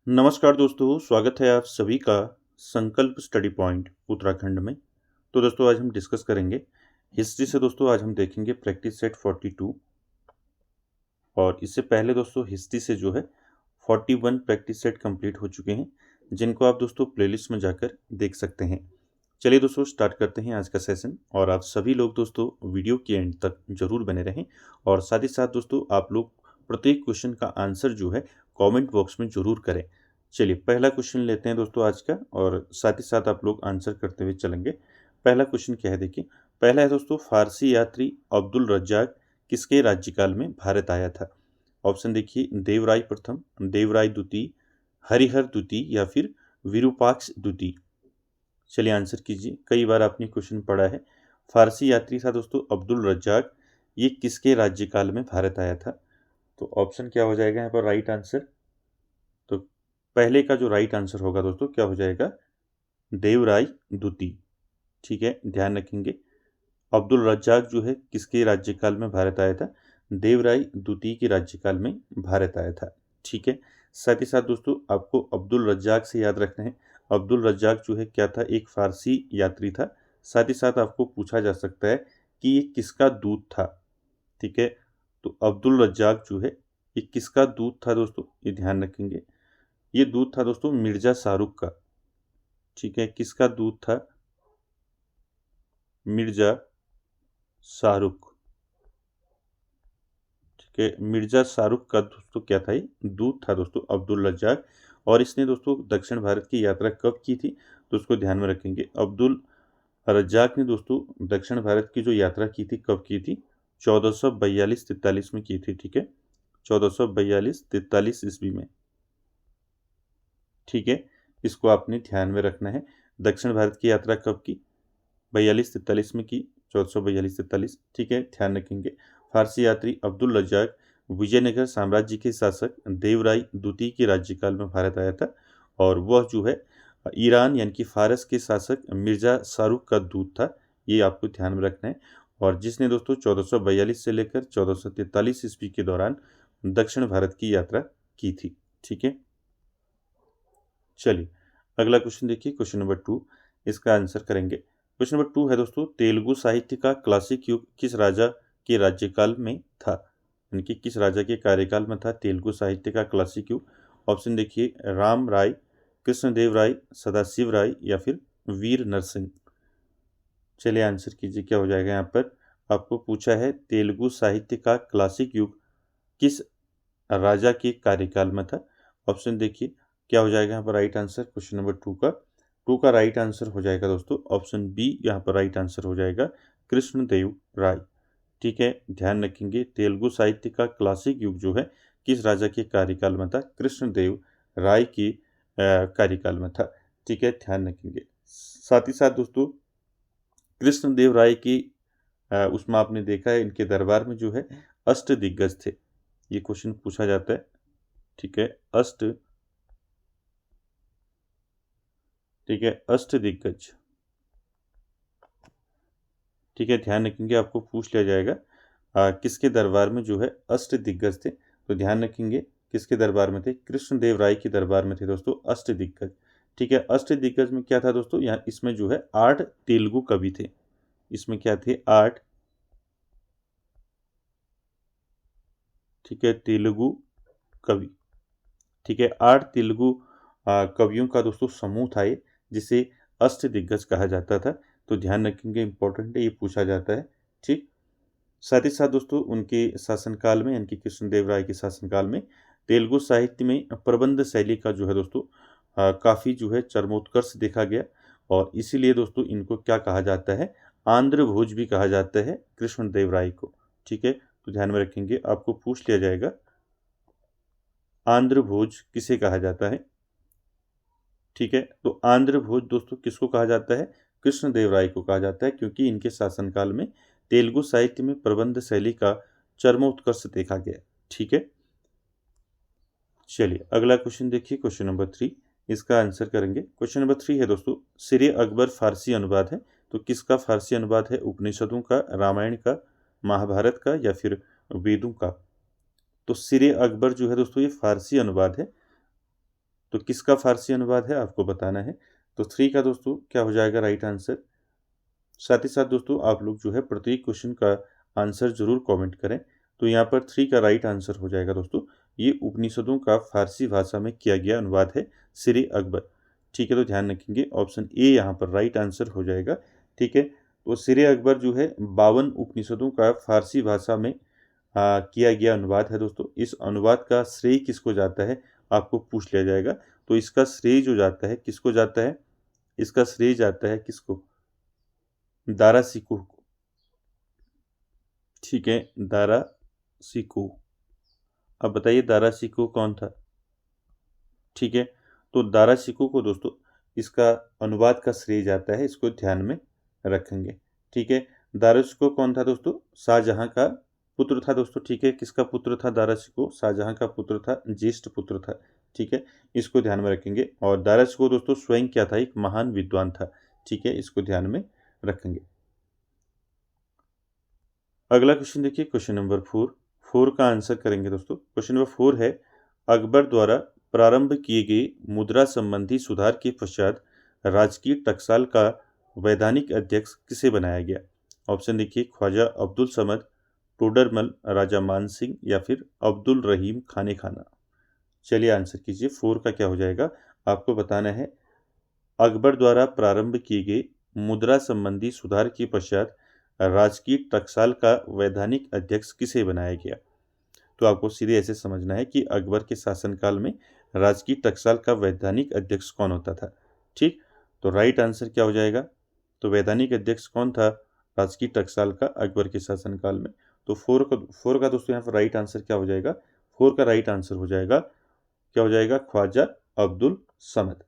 नमस्कार दोस्तों, स्वागत है आप सभी का संकल्प स्टडी पॉइंट उत्तराखंड में। तो दोस्तों आज हम डिस्कस करेंगे हिस्ट्री से। दोस्तों आज हम देखेंगे प्रैक्टिस सेट 42 और इससे पहले दोस्तों हिस्ट्री से जो है 41 प्रैक्टिस सेट कंप्लीट हो चुके हैं, जिनको आप दोस्तों प्लेलिस्ट में जाकर देख सकते हैं। चलिए दोस्तों स्टार्ट करते हैं आज का सेशन और आप सभी लोग दोस्तों वीडियो के एंड तक जरूर बने रहें और साथ ही साथ दोस्तों आप लोग प्रत्येक क्वेश्चन का आंसर जो है कमेंट बॉक्स में जरूर करें। चलिए पहला क्वेश्चन लेते हैं दोस्तों आज का और साथ ही साथ आप लोग आंसर करते हुए चलेंगे। पहला क्वेश्चन क्या है देखिए। पहला है दोस्तों, फारसी यात्री अब्दुल रज्जाक किसके राज्यकाल में भारत आया था? ऑप्शन देखिए, देवराय प्रथम, देवराय द्वितीय, हरिहर द्वितीय या फिर विरूपाक्ष द्वितीय। चलिए आंसर कीजिए। कई बार आपने क्वेश्चन पढ़ा है। फारसी यात्री था दोस्तों अब्दुल रज्जाक, ये किसके राज्यकाल में भारत आया था? तो ऑप्शन क्या हो जाएगा यहाँ पर राइट आंसर? तो पहले का जो राइट आंसर होगा दोस्तों क्या हो जाएगा? देवराय द्वितीय। ठीक है, ध्यान रखेंगे। अब्दुल रज्जाक जो है किसके राज्यकाल में भारत आया था? देवराय द्वितीय के राज्यकाल में भारत आया था। ठीक है, साथ ही साथ दोस्तों आपको अब्दुल रज्जाक से याद रखना है। अब्दुल रज्जाक जो है क्या था? एक फारसी यात्री था। साथ ही साथ आपको पूछा जा सकता है कि ये किसका दूत था। ठीक है, तो अब्दुल रज्जाक जो है ये किसका दूत था दोस्तों, ये ध्यान रखेंगे। ये दूत था दोस्तों मिर्जा शाहरुख का। ठीक है, किसका दूत था? मिर्जा शाहरुख। ठीक है, मिर्जा शाहरुख का दोस्तों क्या था? ये दूत था दोस्तों अब्दुल रज्जाक। और इसने दोस्तों दक्षिण भारत की यात्रा कब की थी? तो उसको ध्यान में रखेंगे। अब्दुल रज्जाक ने दोस्तों दक्षिण भारत की जो यात्रा की थी कब की थी? 1442-43 में की थी। ठीक है, 1442-43 ईस्वी में। ठीक है, इसको आपने ध्यान में रखना है। दक्षिण भारत की यात्रा कब की? 42-43 में की, 1442-43। ठीक है, ध्यान रखेंगे। फारसी यात्री अब्दुल रज्जाक विजयनगर साम्राज्य के शासक देवराय द्वितीय के राज्यकाल में भारत आया था और वह जो है ईरान यानी कि फारस के शासक मिर्जा शाहरुख का दूत था। ये आपको ध्यान में रखना है। और जिसने दोस्तों 1442 से लेकर 1443 ईस्वी के दौरान दक्षिण भारत की यात्रा की थी। ठीक है, चलिए अगला क्वेश्चन देखिए, क्वेश्चन नंबर 2। इसका आंसर करेंगे। क्वेश्चन नंबर 2 है दोस्तों, तेलुगु साहित्य का क्लासिक युग किस राजा के राज्यकाल में था? यानी कि किस राजा के कार्यकाल में था तेलुगु साहित्य का क्लासिक युग? ऑप्शन देखिए, राम राय, कृष्णदेव राय, सदाशिव राय या फिर वीर नरसिंह। चलिए आंसर कीजिए, क्या हो जाएगा यहाँ पर? आपको पूछा है तेलुगु साहित्य का क्लासिक युग किस राजा के कार्यकाल में था। ऑप्शन देखिए, क्या हो जाएगा यहाँ पर राइट आंसर क्वेश्चन नंबर 2 का राइट आंसर हो जाएगा दोस्तों ऑप्शन बी। यहाँ पर राइट आंसर हो जाएगा कृष्णदेव राय। ठीक है, ध्यान रखेंगे। तेलुगु साहित्य का क्लासिक युग जो है किस राजा के कार्यकाल में था? कृष्णदेव राय के कार्यकाल में था। ठीक है, ध्यान रखेंगे। साथ ही साथ दोस्तों कृष्णदेव राय की उसमें आपने देखा है इनके दरबार में जो है अष्ट दिग्गज थे। ये क्वेश्चन पूछा जाता है। ठीक है, अष्ट दिग्गज। ठीक है, ध्यान रखेंगे। आपको पूछ लिया जाएगा किसके दरबार में जो है अष्ट दिग्गज थे। तो ध्यान रखेंगे किसके दरबार में थे? कृष्णदेव राय के दरबार में थे दोस्तों अष्ट दिग्गज। ठीक है, अष्ट दिग्गज में क्या था दोस्तों? यहाँ इसमें जो है 8 तेलुगु कवि थे। इसमें क्या थे? 8। ठीक है, तेलुगु कवि। ठीक है, 8 तेलुगु कवियों का दोस्तों समूह था ये, जिसे अष्ट दिग्गज कहा जाता था। तो ध्यान रखेंगे, इंपॉर्टेंट है, ये पूछा जाता है। ठीक, साथ ही साथ दोस्तों उनके शासनकाल में यानी कि कृष्णदेव राय के शासनकाल में तेलुगु साहित्य में प्रबंध शैली का जो है दोस्तों काफ़ी जो है चरमोत्कर्ष देखा गया। और इसीलिए दोस्तों इनको क्या कहा जाता है? आंध्र भोज भी कहा जाता है कृष्णदेव राय को। ठीक है, तो ध्यान में रखेंगे। आपको पूछ लिया जाएगा आंध्र भोज किसे कहा जाता है। ठीक है, तो आंध्र भोज दोस्तों किसको कहा जाता है? कृष्णदेव राय को कहा जाता है, क्योंकि इनके शासनकाल में तेलुगु साहित्य में प्रबंध शैली का चरमोत्कर्ष देखा गया। ठीक है, चलिए अगला क्वेश्चन देखिए, क्वेश्चन नंबर 3। इसका आंसर करेंगे। क्वेश्चन नंबर 3 है दोस्तों, सिरे अकबर फारसी अनुवाद है। तो किसका फारसी अनुवाद है? उपनिषदों का, रामायण का, महाभारत का या फिर वेदों का? तो सिरे अकबर जो है दोस्तों ये फारसी अनुवाद है। तो किसका फारसी अनुवाद है आपको बताना है। तो 3 का दोस्तों क्या हो जाएगा राइट आंसर। साथ ही साथ दोस्तों आप लोग जो है प्रत्येक क्वेश्चन का आंसर जरूर कमेंट करें। तो यहाँ पर 3 का राइट आंसर हो जाएगा दोस्तों, ये उपनिषदों का फारसी भाषा में किया गया अनुवाद है सिरे अकबर। ठीक है, तो ध्यान रखेंगे ऑप्शन ए यहाँ पर राइट आंसर हो जाएगा। ठीक है, तो सिरे अकबर जो है 52 उपनिषदों का फारसी भाषा में किया गया अनुवाद है दोस्तों। इस अनुवाद का श्रेय किसको जाता है आपको पूछ लिया जाएगा। तो इसका श्रेय जो जाता है किसको जाता है, इसका श्रेय जाता है किसको, दारा सिकुह को। ठीक है, दारा सिकुह। अब बताइए दारा सिकुह कौन था। ठीक है, तो दारा सिकुह को दोस्तों इसका अनुवाद का श्रेय जाता है, इसको ध्यान में रखेंगे। ठीक है, दारा सिकुह कौन था दोस्तों, शाहजहां का पुत्र था दोस्तों। ठीक है, किसका पुत्र था दारा सिकुह, शाहजहां का पुत्र था, ज्येष्ठ पुत्र था। ठीक है, इसको ध्यान में रखेंगे। और दारा सिकुह दोस्तों स्वयं क्या था, एक महान विद्वान था। ठीक है, इसको ध्यान में रखेंगे। अगला क्वेश्चन देखिए, क्वेश्चन नंबर 4 का आंसर करेंगे दोस्तों। क्वेश्चन नंबर 4 है, अकबर द्वारा प्रारंभ किए गए मुद्रा संबंधी सुधार के पश्चात राजकीय टकसाल का वैधानिक अध्यक्ष किसे बनाया गया। ऑप्शन देखिए, ख्वाजा अब्दुल समद, टोडरमल, राजा मान सिंह या फिर अब्दुल रहीम खाने खाना। चलिए आंसर कीजिए, 4 का क्या हो जाएगा आपको बताना है। अकबर द्वारा प्रारंभ किए गए मुद्रा संबंधी सुधार के पश्चात राजकीय टकसाल का वैधानिक अध्यक्ष किसे बनाया गया। तो आपको सीधे ऐसे समझना है कि अकबर के शासनकाल में राजकीय टकसाल का वैधानिक अध्यक्ष कौन होता था। ठीक, तो राइट आंसर क्या हो जाएगा, तो वैधानिक अध्यक्ष कौन था राजकीय टकसाल का अकबर के शासनकाल में। तो 4 का दोस्तों यहाँ पर राइट आंसर क्या हो जाएगा, 4 का राइट आंसर हो जाएगा, क्या हो जाएगा, ख्वाजा अब्दुल समद।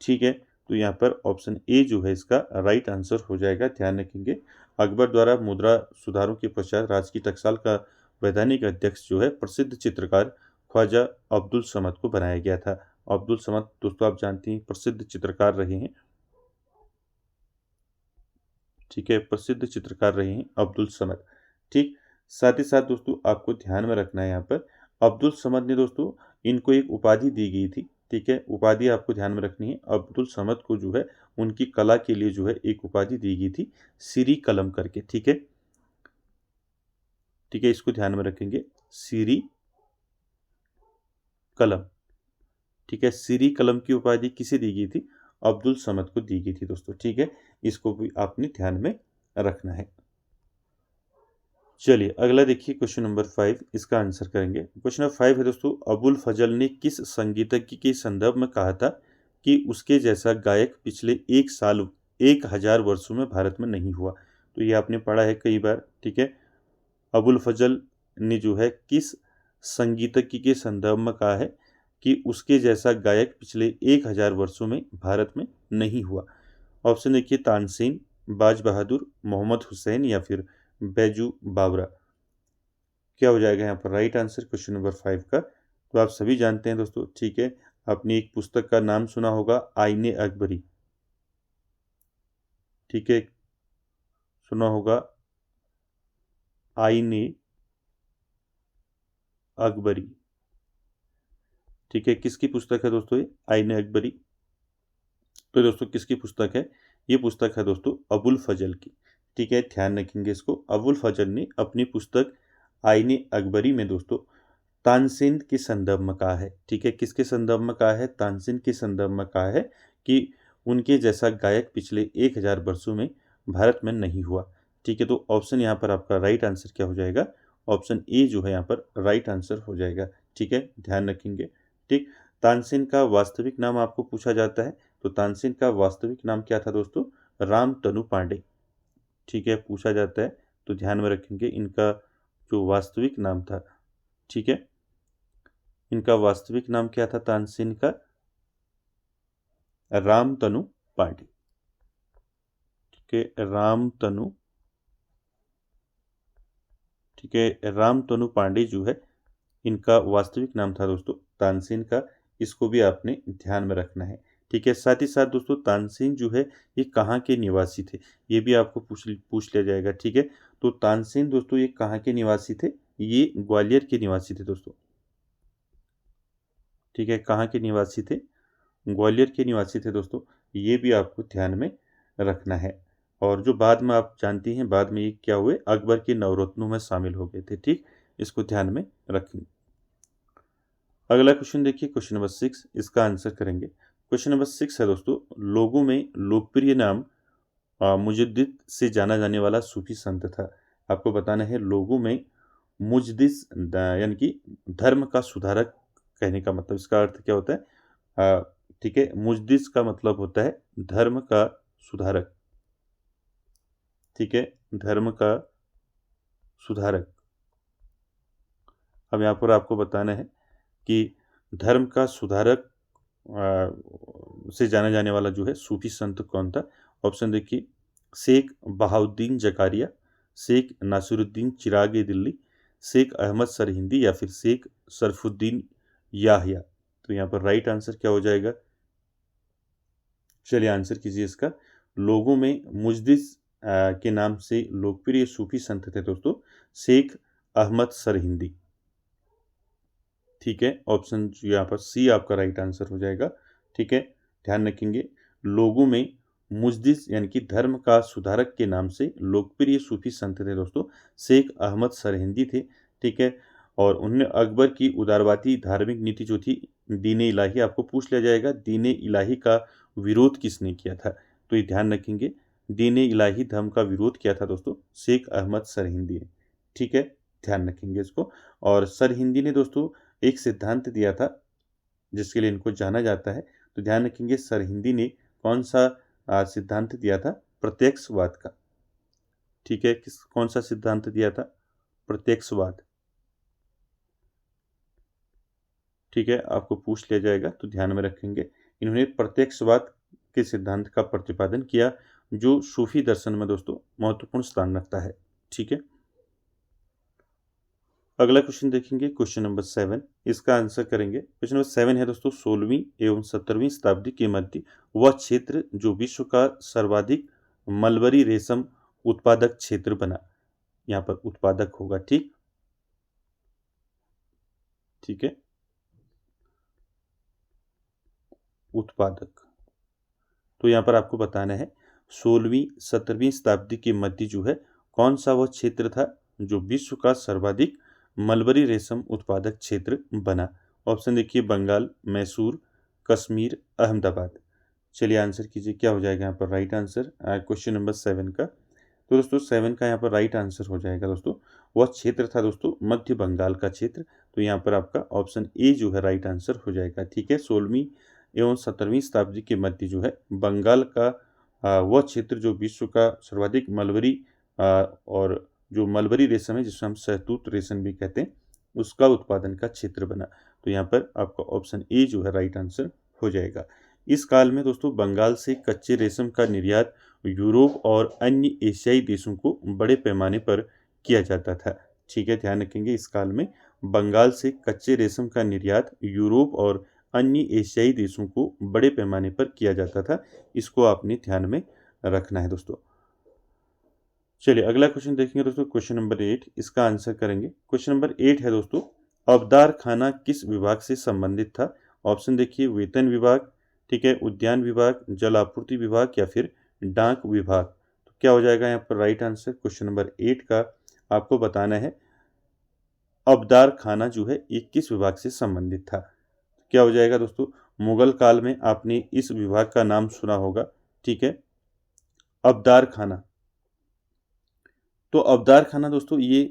ठीक है, तो यहाँ पर ऑप्शन ए जो है इसका राइट आंसर हो जाएगा। ध्यान रखेंगे, अकबर द्वारा मुद्रा सुधारों के पश्चात राजकीय टकसाल का वैधानिक अध्यक्ष जो है प्रसिद्ध चित्रकार ख्वाजा अब्दुल समद को बनाया गया था। अब्दुल समद दोस्तों आप जानते हैं प्रसिद्ध चित्रकार रहे हैं। ठीक है, प्रसिद्ध चित्रकार रहे हैं अब्दुल समद। ठीक, साथ ही साथ दोस्तों आपको ध्यान में रखना है यहाँ पर अब्दुल समद ने दोस्तों इनको एक उपाधि दी गई थी। ठीक है, उपाधि आपको ध्यान में रखनी है। अब्दुल समद को जो है उनकी कला के लिए जो है एक उपाधि दी गई थी, सीरी कलम करके। ठीक है, ठीक है, इसको ध्यान में रखेंगे, सीरी कलम। ठीक है, सीरी कलम की उपाधि किसे दी गई थी, अब्दुल समद को दी गई थी दोस्तों। ठीक है, इसको भी आपने ध्यान में रखना है। चलिए अगला देखिए, क्वेश्चन नंबर 5, इसका आंसर करेंगे। क्वेश्चन नंबर 5 है दोस्तों, अबुल फजल ने किस संगीतज्ञ के संदर्भ में कहा था कि उसके जैसा गायक पिछले 1000 वर्षों में भारत में नहीं हुआ। तो ये आपने पढ़ा है कई बार। ठीक है, अबुल फजल ने जो है किस संगीतज्ञ के संदर्भ में कहा है कि उसके जैसा गायक पिछले 1000 वर्षों में भारत में नहीं हुआ। ऑप्शन देखिए, तानसेन, बाज बहादुर, मोहम्मद हुसैन या फिर बैजू बावरा। क्या हो जाएगा यहाँ पर राइट आंसर क्वेश्चन नंबर 5 का। तो आप सभी जानते हैं दोस्तों। ठीक है, आपने एक पुस्तक का नाम सुना होगा, आईने अकबरी। ठीक है, सुना होगा आईने अकबरी। ठीक है, किसकी पुस्तक है दोस्तों ये आईने अकबरी। तो दोस्तों किसकी पुस्तक है, ये पुस्तक है दोस्तों अबुल फजल की। ठीक है, ध्यान रखेंगे इसको। अबुल फजल ने अपनी पुस्तक आईने अकबरी में दोस्तों तानसेन के संदर्भ में कहा है। ठीक है, किसके संदर्भ में कहा है, तानसेन के संदर्भ में कहा है कि उनके जैसा गायक पिछले 1000 वर्षों में भारत में नहीं हुआ। ठीक है, तो ऑप्शन यहाँ पर आपका राइट आंसर क्या हो जाएगा, ऑप्शन ए जो है यहाँ पर राइट आंसर हो जाएगा। ठीक है, ध्यान रखेंगे। ठीक, तानसेन का वास्तविक नाम आपको पूछा जाता है, तो तानसेन का वास्तविक नाम क्या था दोस्तों, राम तनु पांडे। ठीक है, पूछा जाता है, तो ध्यान में रखेंगे इनका जो वास्तविक नाम था। ठीक है, इनका वास्तविक नाम क्या था तानसेन का, राम तनु पांडे। ठीक है, राम तनु, ठीक है, राम तनु पांडे जो है इनका वास्तविक नाम था दोस्तों तानसेन का। इसको भी आपने ध्यान में रखना है। ठीक है, साथ ही साथ दोस्तों तानसेन जो है ये कहाँ के निवासी थे, ये भी आपको पूछ लिया जाएगा। ठीक है, तो तानसेन दोस्तों ये कहाँ के निवासी थे, ये ग्वालियर के निवासी थे दोस्तों। ठीक है, कहाँ के निवासी थे, ग्वालियर के निवासी थे दोस्तों, ये भी आपको ध्यान में रखना है। और जो बाद में आप जानती हैं, बाद में ये क्या हुए, अकबर के नवरत्नों में शामिल हो गए थे। ठीक, इसको ध्यान में रखें। अगला क्वेश्चन देखिए, क्वेश्चन नंबर 6, इसका आंसर करेंगे। क्वेश्चन नंबर 6 है दोस्तों, लोगों में लोकप्रिय नाम मुजद्दिद से जाना जाने वाला सूफी संत था। आपको बताना है लोगों में मुजद्दिद यानी कि धर्म का सुधारक कहने का मतलब, इसका अर्थ क्या होता है? ठीक है, मुजद्दिद का मतलब होता है धर्म का सुधारक। ठीक है, धर्म का सुधारक। अब यहाँ पर आपको बताना है कि धर्म का सुधारक से जाना जाने वाला जो है सूफी संत कौन था। ऑप्शन देखिए, शेख बहाउद्दीन जकारिया, शेख नासिरुद्दीन चिराग दिल्ली, शेख अहमद सरहिंदी या फिर शेख सरफुद्दीन याहिया। तो यहाँ पर राइट आंसर क्या हो जाएगा? चलिए आंसर कीजिए इसका। लोगों में मुजद्दिद के नाम से लोकप्रिय सूफी संत थे दोस्तों शेख अहमद सरहिंदी। ठीक है, ऑप्शन यहाँ पर सी आपका राइट आंसर हो जाएगा। ठीक है, ध्यान रखेंगे लोगों में मुजद्दिद यानी कि धर्म का सुधारक के नाम से लोकप्रिय सूफी संत थे दोस्तों शेख अहमद सरहिंदी थे। ठीक है, और उन्होंने अकबर की उदारवादी धार्मिक नीति जो थी दीन इलाही, आपको पूछ लिया जाएगा दीन इलाही का विरोध किसने किया था, तो ये ध्यान रखेंगे दीन इलाही धर्म का विरोध किया था दोस्तों शेख अहमद सरहिंदी ने। ठीक है, ध्यान रखेंगे इसको। और सरहिंदी ने दोस्तों एक सिद्धांत दिया था जिसके लिए इनको जाना जाता है, तो ध्यान रखेंगे सरहिंदी ने कौन सा सिद्धांत दिया था? प्रत्यक्षवाद का। ठीक है, कौन सा सिद्धांत दिया था? प्रत्यक्षवाद। ठीक है, आपको पूछ लिया जाएगा तो ध्यान में रखेंगे। इन्होंने प्रत्यक्षवाद के सिद्धांत का प्रतिपादन किया जो सूफी दर्शन में दोस्तों महत्वपूर्ण स्थान रखता है। ठीक है, अगला क्वेश्चन देखेंगे, क्वेश्चन नंबर 7, इसका आंसर करेंगे। क्वेश्चन नंबर 7 है दोस्तों, 16वीं एवं 17वीं शताब्दी के मध्य वह क्षेत्र जो विश्व का सर्वाधिक मलबरी रेशम उत्पादक क्षेत्र बना। यहाँ पर उत्पादक होगा। ठीक, ठीक है, उत्पादक। तो यहाँ पर आपको बताना है 16वीं 17वीं शताब्दी के मध्य जो है कौन सा वह क्षेत्र था जो विश्व का सर्वाधिक मलबरी रेशम उत्पादक क्षेत्र बना। ऑप्शन देखिए, बंगाल, मैसूर, कश्मीर, अहमदाबाद। चलिए आंसर कीजिए, क्या हो जाएगा यहाँ पर राइट आंसर क्वेश्चन नंबर 7 का। तो दोस्तों 7 का यहाँ पर राइट आंसर हो जाएगा दोस्तों, वह क्षेत्र था दोस्तों मध्य बंगाल का क्षेत्र। तो यहाँ पर आपका ऑप्शन ए जो है राइट आंसर हो जाएगा। ठीक है, 16वीं एवं 17वीं शताब्दी के मध्य जो है बंगाल का वह क्षेत्र जो विश्व का सर्वाधिक मलबरी और जो मलबरी रेशम है जिसको हम शहतूत रेशम भी कहते हैं उसका उत्पादन का क्षेत्र बना। तो यहाँ पर आपका ऑप्शन ए जो है राइट आंसर हो जाएगा। इस काल में दोस्तों बंगाल से कच्चे रेशम का निर्यात यूरोप और अन्य एशियाई देशों को बड़े पैमाने पर किया जाता था। ठीक है, ध्यान रखेंगे इस काल में बंगाल से कच्चे रेशम का निर्यात यूरोप और अन्य एशियाई देशों को बड़े पैमाने पर किया जाता था। इसको आपने ध्यान में रखना है दोस्तों। चलिए अगला क्वेश्चन देखेंगे दोस्तों, क्वेश्चन नंबर 8, इसका आंसर करेंगे। क्वेश्चन नंबर 8 है दोस्तों, अबदार खाना किस विभाग से संबंधित था। ऑप्शन देखिए, वेतन विभाग, ठीक है, उद्यान विभाग, जल आपूर्ति विभाग या फिर डाक विभाग। तो क्या हो जाएगा यहाँ पर राइट आंसर क्वेश्चन नंबर 8 का? आपको बताना है अबदार खाना जो है ये किस विभाग से संबंधित था। क्या हो जाएगा दोस्तों, मुगल काल में आपने इस विभाग का नाम सुना होगा। ठीक है, अबदार खाना। तो अबदार खाना दोस्तों ये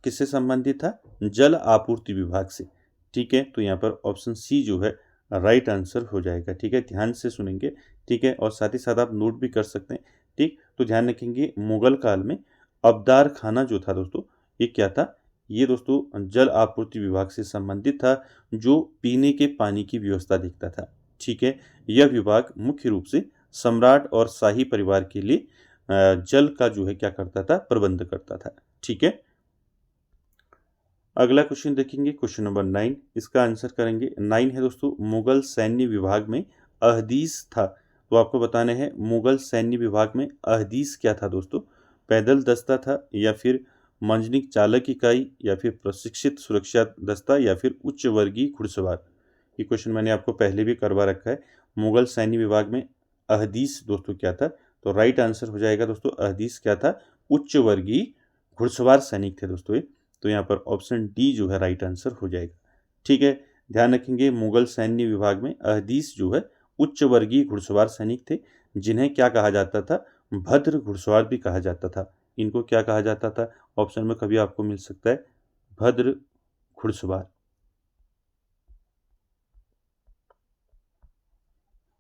किससे संबंधित था? जल आपूर्ति विभाग से। ठीक है, तो यहाँ पर ऑप्शन सी जो है राइट आंसर हो जाएगा। ठीक है, ध्यान से सुनेंगे। ठीक है, और साथ ही साथ आप नोट भी कर सकते हैं। ठीक, तो ध्यान रखेंगे मुगल काल में अबदार खाना जो था दोस्तों ये क्या था? ये दोस्तों जल आपूर्ति विभाग से संबंधित था जो पीने के पानी की व्यवस्था देखता था। ठीक है, यह विभाग मुख्य रूप से सम्राट और शाही परिवार के लिए जल का जो है क्या करता था? प्रबंध करता था। ठीक है, अगला क्वेश्चन देखेंगे, क्वेश्चन नंबर 9, इसका आंसर करेंगे। 9 है दोस्तों, मुगल सैन्य विभाग में अहदीस था। तो आपको बताना है मुगल सैन्य विभाग में अहदीस क्या था दोस्तों? पैदल दस्ता था या फिर मंजनिक चालक इकाई या फिर प्रशिक्षित सुरक्षा दस्ता या फिर उच्च वर्गीय घुड़सवार। ये क्वेश्चन मैंने आपको पहले भी करवा रखा है। मुगल सैन्य विभाग में अहदीस दोस्तों क्या था? तो राइट आंसर हो जाएगा दोस्तों, अहदीस क्या था? उच्च वर्गीय घुड़सवार सैनिक थे दोस्तों ये। तो यहाँ पर ऑप्शन डी जो है राइट आंसर हो जाएगा। ठीक है, ध्यान रखेंगे मुगल सैन्य विभाग में अहदीस जो है उच्च वर्गीय घुड़सवार सैनिक थे, जिन्हें क्या कहा जाता था? भद्र घुड़सवार भी कहा जाता था। इनको क्या कहा जाता था? ऑप्शन में कभी आपको मिल सकता है, भद्र घुड़सवार।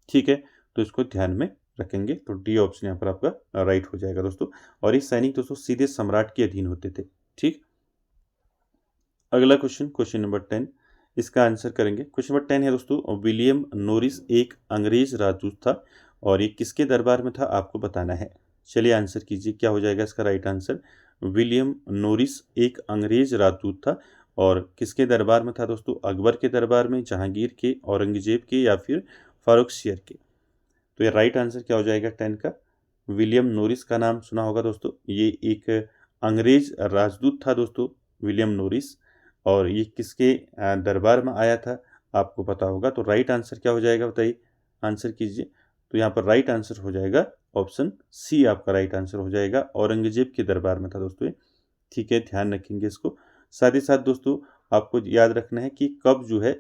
ठीक है, तो इसको ध्यान में रखेंगे। तो डी ऑप्शन यहाँ पर आपका राइट हो जाएगा दोस्तों। और ये सैनिक दोस्तों सीधे सम्राट के अधीन होते थे। ठीक, अगला क्वेश्चन, क्वेश्चन नंबर 10, इसका आंसर करेंगे। क्वेश्चन नंबर 10 है दोस्तों, विलियम नोरिस एक अंग्रेज राजदूत था और ये किसके दरबार में था? आपको बताना है। चलिए आंसर कीजिए, क्या हो जाएगा इसका राइट आंसर? विलियम नोरिस एक अंग्रेज राजदूत था और किसके दरबार में था दोस्तों? अकबर के दरबार में, जहांगीर के, औरंगजेब के या फिर फारुखसियर के? तो ये राइट आंसर क्या हो जाएगा 10 का? विलियम नोरिस का नाम सुना होगा दोस्तों, ये एक अंग्रेज राजदूत था दोस्तों, विलियम नोरिस। और ये किसके दरबार में आया था आपको पता होगा। तो राइट आंसर क्या हो जाएगा बताइए, आंसर कीजिए। तो यहाँ पर राइट आंसर हो जाएगा ऑप्शन सी, आपका राइट आंसर हो जाएगा। औरंगजेब के दरबार में था दोस्तों ये। ठीक है, ध्यान रखेंगे इसको। साथ ही साथ दोस्तों आपको याद रखना है कि कब जो है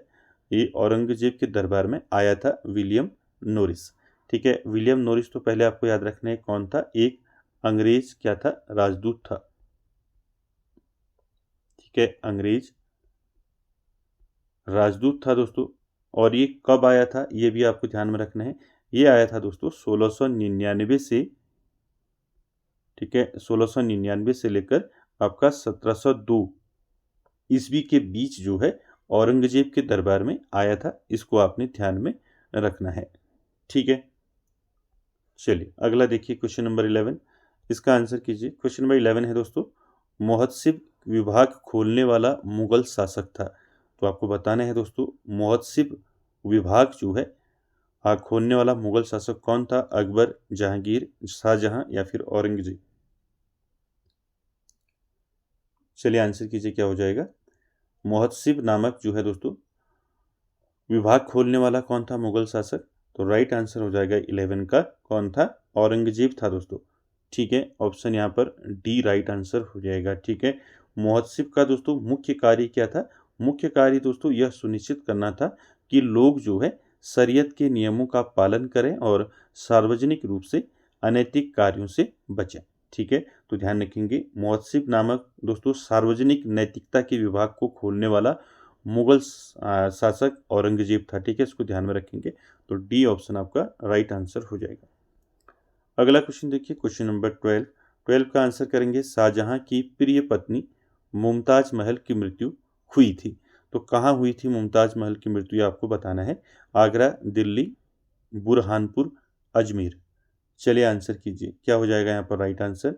ये औरंगजेब के दरबार में आया था विलियम नोरिस। ठीक है, विलियम नोरिस तो पहले आपको याद रखना है कौन था? एक अंग्रेज क्या था? राजदूत था। ठीक है, अंग्रेज राजदूत था दोस्तों। और ये कब आया था ये भी आपको ध्यान में रखना है। ये आया था दोस्तों 1699 से, ठीक है, 1699 से लेकर आपका 1702 ईस्वी के बीच जो है औरंगजेब के दरबार में आया था। इसको आपने ध्यान में रखना है। ठीक है, चलिए अगला देखिए, क्वेश्चन नंबर 11, इसका आंसर कीजिए। क्वेश्चन नंबर 11 है दोस्तों, मुहत्सिब विभाग खोलने वाला मुगल शासक था। तो आपको बताना है दोस्तों, मुहत्सिब विभाग जो है खोलने वाला मुगल शासक कौन था? अकबर, जहांगीर, शाहजहां या फिर औरंगजेब? चलिए आंसर कीजिए, क्या हो जाएगा? मुहत्सिब नामक जो है दोस्तों विभाग खोलने वाला कौन था मुगल शासक? तो राइट आंसर हो जाएगा 11 का, कौन था? औरंगजेब था दोस्तों। ठीक है, ऑप्शन यहाँ पर डी राइट आंसर हो जाएगा। ठीक है, मुहत्सिब का दोस्तों मुख्य कार्य क्या था? मुख्य कार्य दोस्तों यह सुनिश्चित करना था कि लोग जो है शरीयत के नियमों का पालन करें और सार्वजनिक रूप से अनैतिक कार्यों से बचें। ठीक है, तो ध्यान रखेंगे, मुहत्सिब नामक दोस्तों सार्वजनिक नैतिकता के विभाग को खोलने वाला मुगल शासक औरंगजेब था। ठीक है, इसको ध्यान में रखेंगे। तो डी ऑप्शन आपका राइट आंसर हो जाएगा। अगला क्वेश्चन देखिए, क्वेश्चन नंबर 12, 12 का आंसर करेंगे। शाहजहां की प्रिय पत्नी मुमताज महल की मृत्यु हुई थी, तो कहाँ हुई थी मुमताज महल की मृत्यु? ये आपको बताना है। आगरा, दिल्ली, बुरहानपुर, अजमेर? चलिए आंसर कीजिए, क्या हो जाएगा यहाँ पर राइट आंसर?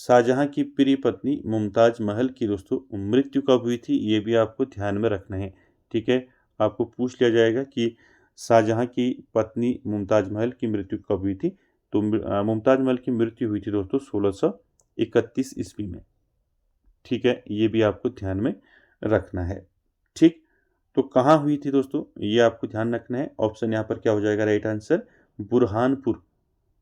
शाहजहां की प्रिय पत्नी मुमताज महल की दोस्तों मृत्यु कब हुई थी, ये भी आपको ध्यान में रखना है। ठीक है, आपको पूछ लिया जाएगा कि शाहजहां की पत्नी मुमताज महल की मृत्यु कब हुई थी। तो मुमताज महल की मृत्यु हुई थी दोस्तों 1631 ईस्वी में। ठीक है, ये भी आपको ध्यान में रखना है। ठीक, तो कहाँ हुई थी दोस्तों, ये आपको ध्यान रखना है। ऑप्शन यहाँ पर क्या हो जाएगा राइट आंसर? बुरहानपुर।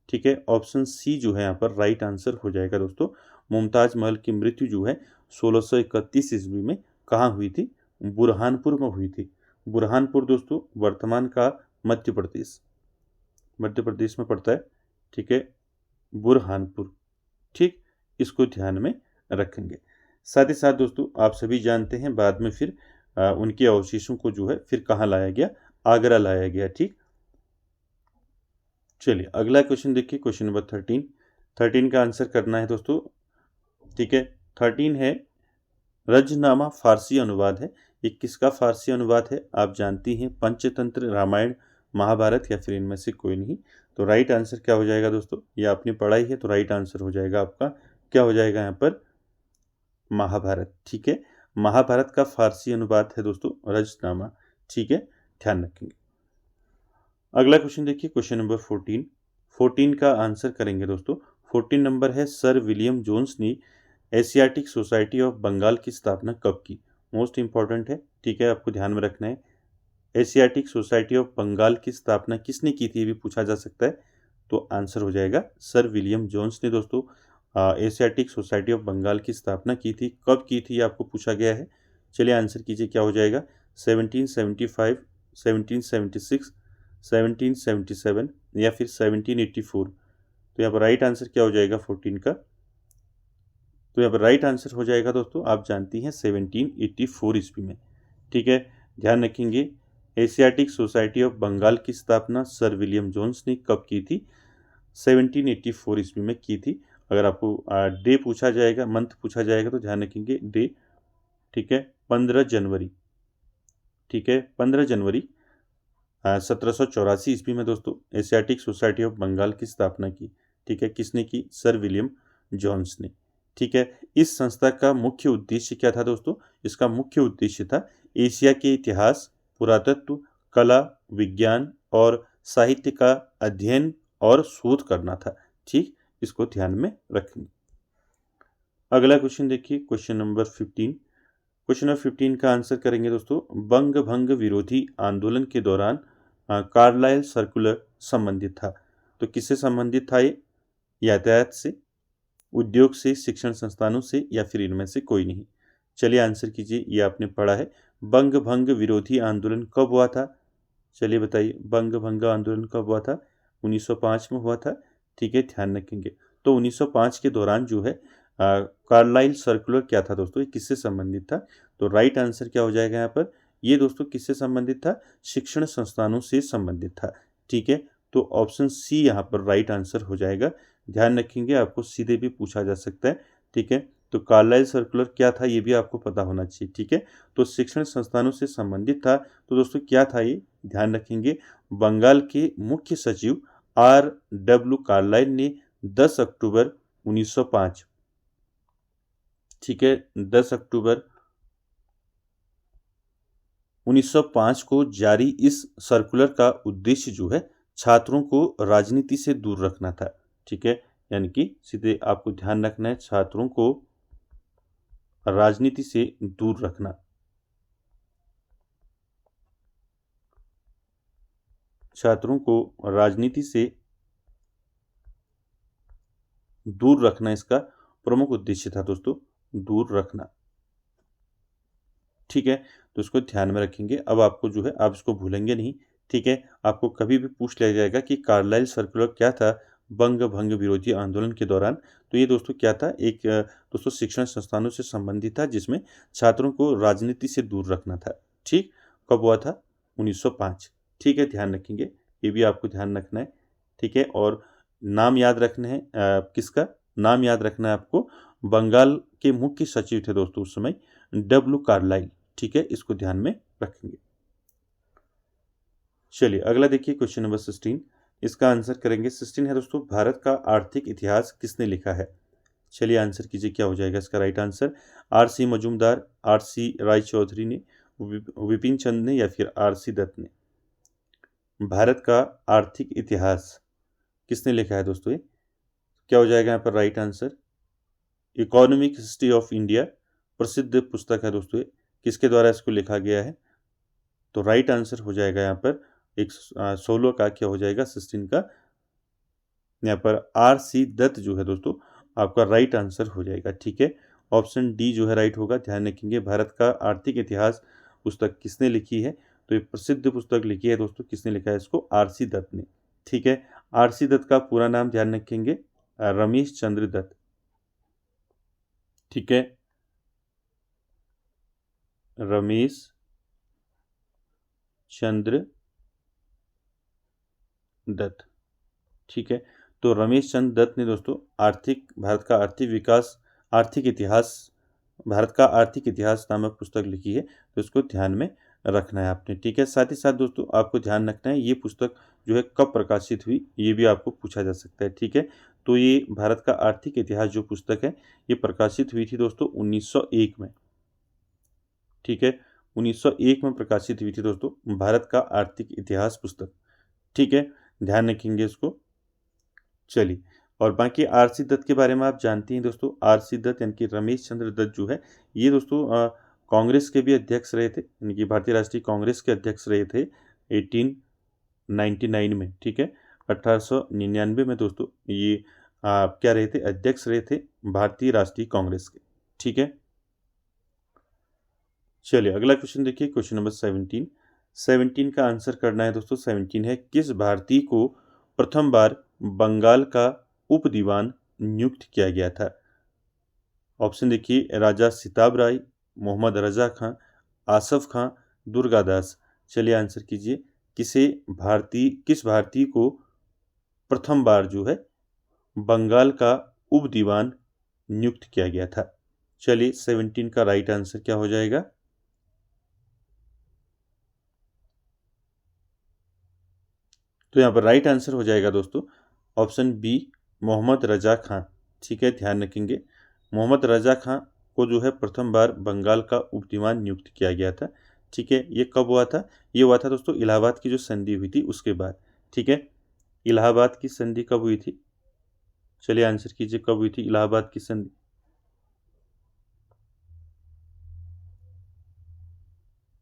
ठीक है, ऑप्शन सी जो है यहाँ पर राइट आंसर हो जाएगा दोस्तों। मुमताज महल की मृत्यु जो है 1631 ईस्वी में कहाँ हुई थी? बुरहानपुर में हुई थी। बुरहानपुर दोस्तों वर्तमान का मध्य प्रदेश, मध्य प्रदेश में पड़ता है। ठीक है, बुरहानपुर। ठीक, इसको ध्यान में रखेंगे। साथ ही साथ दोस्तों आप सभी जानते हैं बाद में फिर उनके अवशेषों को जो है फिर कहाँ लाया गया? आगरा लाया गया। ठीक, चलिए अगला क्वेश्चन देखिए, क्वेश्चन नंबर 13, 13 का आंसर करना है दोस्तों। ठीक है, 13 है, रजनामा फारसी अनुवाद है। ये किसका फारसी अनुवाद है? आप जानती हैं, पंचतंत्र, रामायण, महाभारत या फिर इनमें से कोई नहीं? तो राइट आंसर क्या हो जाएगा दोस्तों? ये आपने पढ़ा ही है, तो राइट आंसर हो जाएगा आपका, क्या हो जाएगा यहाँ पर? महाभारत। ठीक है, महाभारत का फारसी अनुवाद है दोस्तों रजनामा। ठीक है, ध्यान रखेंगे। अगला क्वेश्चन देखिए, क्वेश्चन नंबर 14, 14 का आंसर करेंगे दोस्तों। 14 नंबर है, सर विलियम जोन्स ने एशियाटिक सोसाइटी ऑफ बंगाल की स्थापना कब की? मोस्ट इंपॉर्टेंट है। ठीक है, आपको ध्यान में रखना है। एशियाटिक सोसाइटी ऑफ बंगाल की स्थापना किसने की थी, ये भी पूछा जा सकता है। तो आंसर हो जाएगा सर विलियम जोन्स ने दोस्तों एशियाटिक सोसाइटी ऑफ बंगाल की स्थापना की थी। कब की थी, आपको पूछा गया है। चलिए आंसर कीजिए, क्या हो जाएगा? 1775, 1776, 1777 या फिर 1784। तो यहाँ पर राइट आंसर क्या हो जाएगा 14 का? तो यहाँ पर राइट आंसर हो जाएगा दोस्तों, आप जानती हैं 1784 ईस्वी में। ठीक है, ध्यान रखेंगे। एशियाटिक सोसाइटी ऑफ बंगाल की स्थापना सर विलियम जोन्स ने कब की थी? 1784 ईस्वी में की थी। अगर आपको डे पूछा जाएगा, मंथ पूछा जाएगा, तो ध्यान रखेंगे डे। ठीक है, 15 जनवरी। ठीक है, 15 जनवरी 1784 ईस्वी में दोस्तों एशियाटिक सोसाइटी ऑफ बंगाल की स्थापना की। ठीक है, किसने की? सर विलियम जोन्स ने। ठीक है, इस संस्था का मुख्य उद्देश्य क्या था दोस्तों? इसका मुख्य उद्देश्य था एशिया के इतिहास, पुरातत्व, कला, विज्ञान और साहित्य का अध्ययन और शोध करना था। ठीक, इसको ध्यान में रखेंगे। अगला क्वेश्चन देखिए, क्वेश्चन नंबर 15। क्वेश्चन नंबर 15 का आंसर करेंगे दोस्तों। बंग भंग विरोधी आंदोलन के दौरान कार्लाइल सर्कुलर संबंधित था। तो किससे संबंधित था ये? यातायात से, उद्योग से, शिक्षण संस्थानों से, या फिर इनमें से कोई नहीं। चलिए आंसर कीजिए, ये आपने पढ़ा है। बंग भंग विरोधी आंदोलन कब हुआ था? चलिए बताइए, बंग भंग आंदोलन कब हुआ था? 1905 में हुआ था। ठीक है, ध्यान रखेंगे। तो 1905 के दौरान जो है कार्लाइल सर्कुलर क्या था दोस्तों, ये किससे संबंधित था? तो राइट आंसर क्या हो जाएगा यहाँ पर? ये दोस्तों किससे संबंधित था? शिक्षण संस्थानों से संबंधित था। ठीक है, तो ऑप्शन सी यहाँ पर राइट आंसर हो जाएगा। ध्यान रखेंगे, आपको सीधे भी पूछा जा सकता है। ठीक है, तो कार्लाइल सर्कुलर क्या था, ये भी आपको पता होना चाहिए। ठीक है, तो शिक्षण संस्थानों से संबंधित था। तो दोस्तों क्या था ये? ध्यान रखेंगे, बंगाल के मुख्य सचिव R.W. कार्लाइल ने 10 अक्टूबर 1905, ठीक है, 10 अक्टूबर 1905 को जारी इस सर्कुलर का उद्देश्य जो है छात्रों को राजनीति से दूर रखना था। ठीक है, यानी कि सीधे आपको ध्यान रखना है, छात्रों को राजनीति से दूर रखना। छात्रों को राजनीति से दूर रखना इसका प्रमुख उद्देश्य था दोस्तों, दूर रखना। ठीक है, तो इसको ध्यान में रखेंगे। अब आपको जो है, आप इसको भूलेंगे नहीं। ठीक है, आपको कभी भी पूछ लिया जाएगा कि कार्लाइल सर्कुलर क्या था बंग भंग विरोधी आंदोलन के दौरान, तो ये दोस्तों क्या था? एक दोस्तों शिक्षण संस्थानों से संबंधित था, जिसमें छात्रों को राजनीति से दूर रखना था। ठीक, कब हुआ था? 1905। ठीक है, ध्यान रखेंगे, ये भी आपको ध्यान रखना है। ठीक है, और नाम याद रखना है, किसका नाम याद रखना है आपको? बंगाल के मुख्य सचिव थे दोस्तों उस समय, डब्ल्यू कार्लाइल। ठीक है, इसको ध्यान में रखेंगे। चलिए अगला देखिए, क्वेश्चन नंबर 16। इसका आंसर करेंगे। 16 है दोस्तों, भारत का आर्थिक इतिहास किसने लिखा है? चलिए आंसर कीजिए, क्या हो जाएगा इसका right answer? R.C. Majumdar, R.C. राय चौधरी ने, विपिन चंद ने, या फिर R.C. दत्त ने? भारत का आर्थिक इतिहास किसने लिखा है दोस्तों? ये क्या हो जाएगा यहाँ पर right answer? Economic history of India प्रसिद्ध पुस्तक है दोस्तों, ये किसके द्वारा इसको लिखा गया है? तो राइट आंसर हो जाएगा यहाँ पर 16 का क्या हो जाएगा? 16 का यहाँ पर R.C. दत्त जो है दोस्तों आपका राइट आंसर हो जाएगा। ठीक है, ऑप्शन डी जो है राइट होगा। ध्यान रखेंगे, भारत का आर्थिक इतिहास पुस्तक किसने लिखी है? तो ये प्रसिद्ध पुस्तक लिखी है दोस्तों, किसने लिखा है इसको? R.C. दत्त ने। ठीक है, R.C. दत्त का पूरा नाम ध्यान रखेंगे, रमेश चंद्र दत्त। ठीक है, रमेश चंद्र दत्त। ठीक है, तो रमेश चंद्र दत्त ने दोस्तों भारत का आर्थिक इतिहास भारत का आर्थिक इतिहास नामक पुस्तक लिखी है। तो इसको ध्यान में रखना है आपने। ठीक है, साथ ही साथ दोस्तों आपको ध्यान रखना है, ये पुस्तक जो है कब प्रकाशित हुई, ये भी आपको पूछा जा सकता है। ठीक है, तो ये भारत का आर्थिक इतिहास जो पुस्तक है, ये प्रकाशित हुई थी दोस्तों 1901 में। ठीक है, 1901 में प्रकाशित हुई थी दोस्तों भारत का आर्थिक इतिहास पुस्तक। ठीक है, ध्यान रखेंगे इसको। चलिए, और बाकी R.C. दत्त के बारे में आप जानती हैं दोस्तों। R.C. दत्त यानी कि रमेश चंद्र दत्त जो है, ये दोस्तों कांग्रेस के भी अध्यक्ष रहे थे, यानी कि भारतीय राष्ट्रीय कांग्रेस के अध्यक्ष रहे थे 1899 में, ठीक है। 1899 में दोस्तों ये क्या रहे थे, अध्यक्ष रहे थे भारतीय राष्ट्रीय कांग्रेस के, ठीक है। चलिए अगला क्वेश्चन देखिए, क्वेश्चन नंबर 17 का आंसर करना है दोस्तों। 17 है, किस भारतीय को प्रथम बार बंगाल का उप दीवान नियुक्त किया गया था? ऑप्शन देखिए, राजा सिताब राय, मोहम्मद रजा खां, आसफ खां, दुर्गादास। चलिए आंसर कीजिए, किस भारतीय को प्रथम बार जो है बंगाल का उप दीवान नियुक्त किया गया था? चलिए 17 का राइट आंसर क्या हो जाएगा? तो यहाँ पर राइट आंसर हो जाएगा दोस्तों ऑप्शन बी, मोहम्मद रजा खां, ठीक है। ध्यान रखेंगे, मोहम्मद रजा खां को जो है प्रथम बार बंगाल का उप दीवान नियुक्त किया गया था, ठीक है। ये कब हुआ था? ये हुआ था दोस्तों इलाहाबाद की जो संधि हुई थी उसके बाद, ठीक है। इलाहाबाद की संधि कब हुई थी? चलिए आंसर कीजिए, कब हुई थी इलाहाबाद की संधि?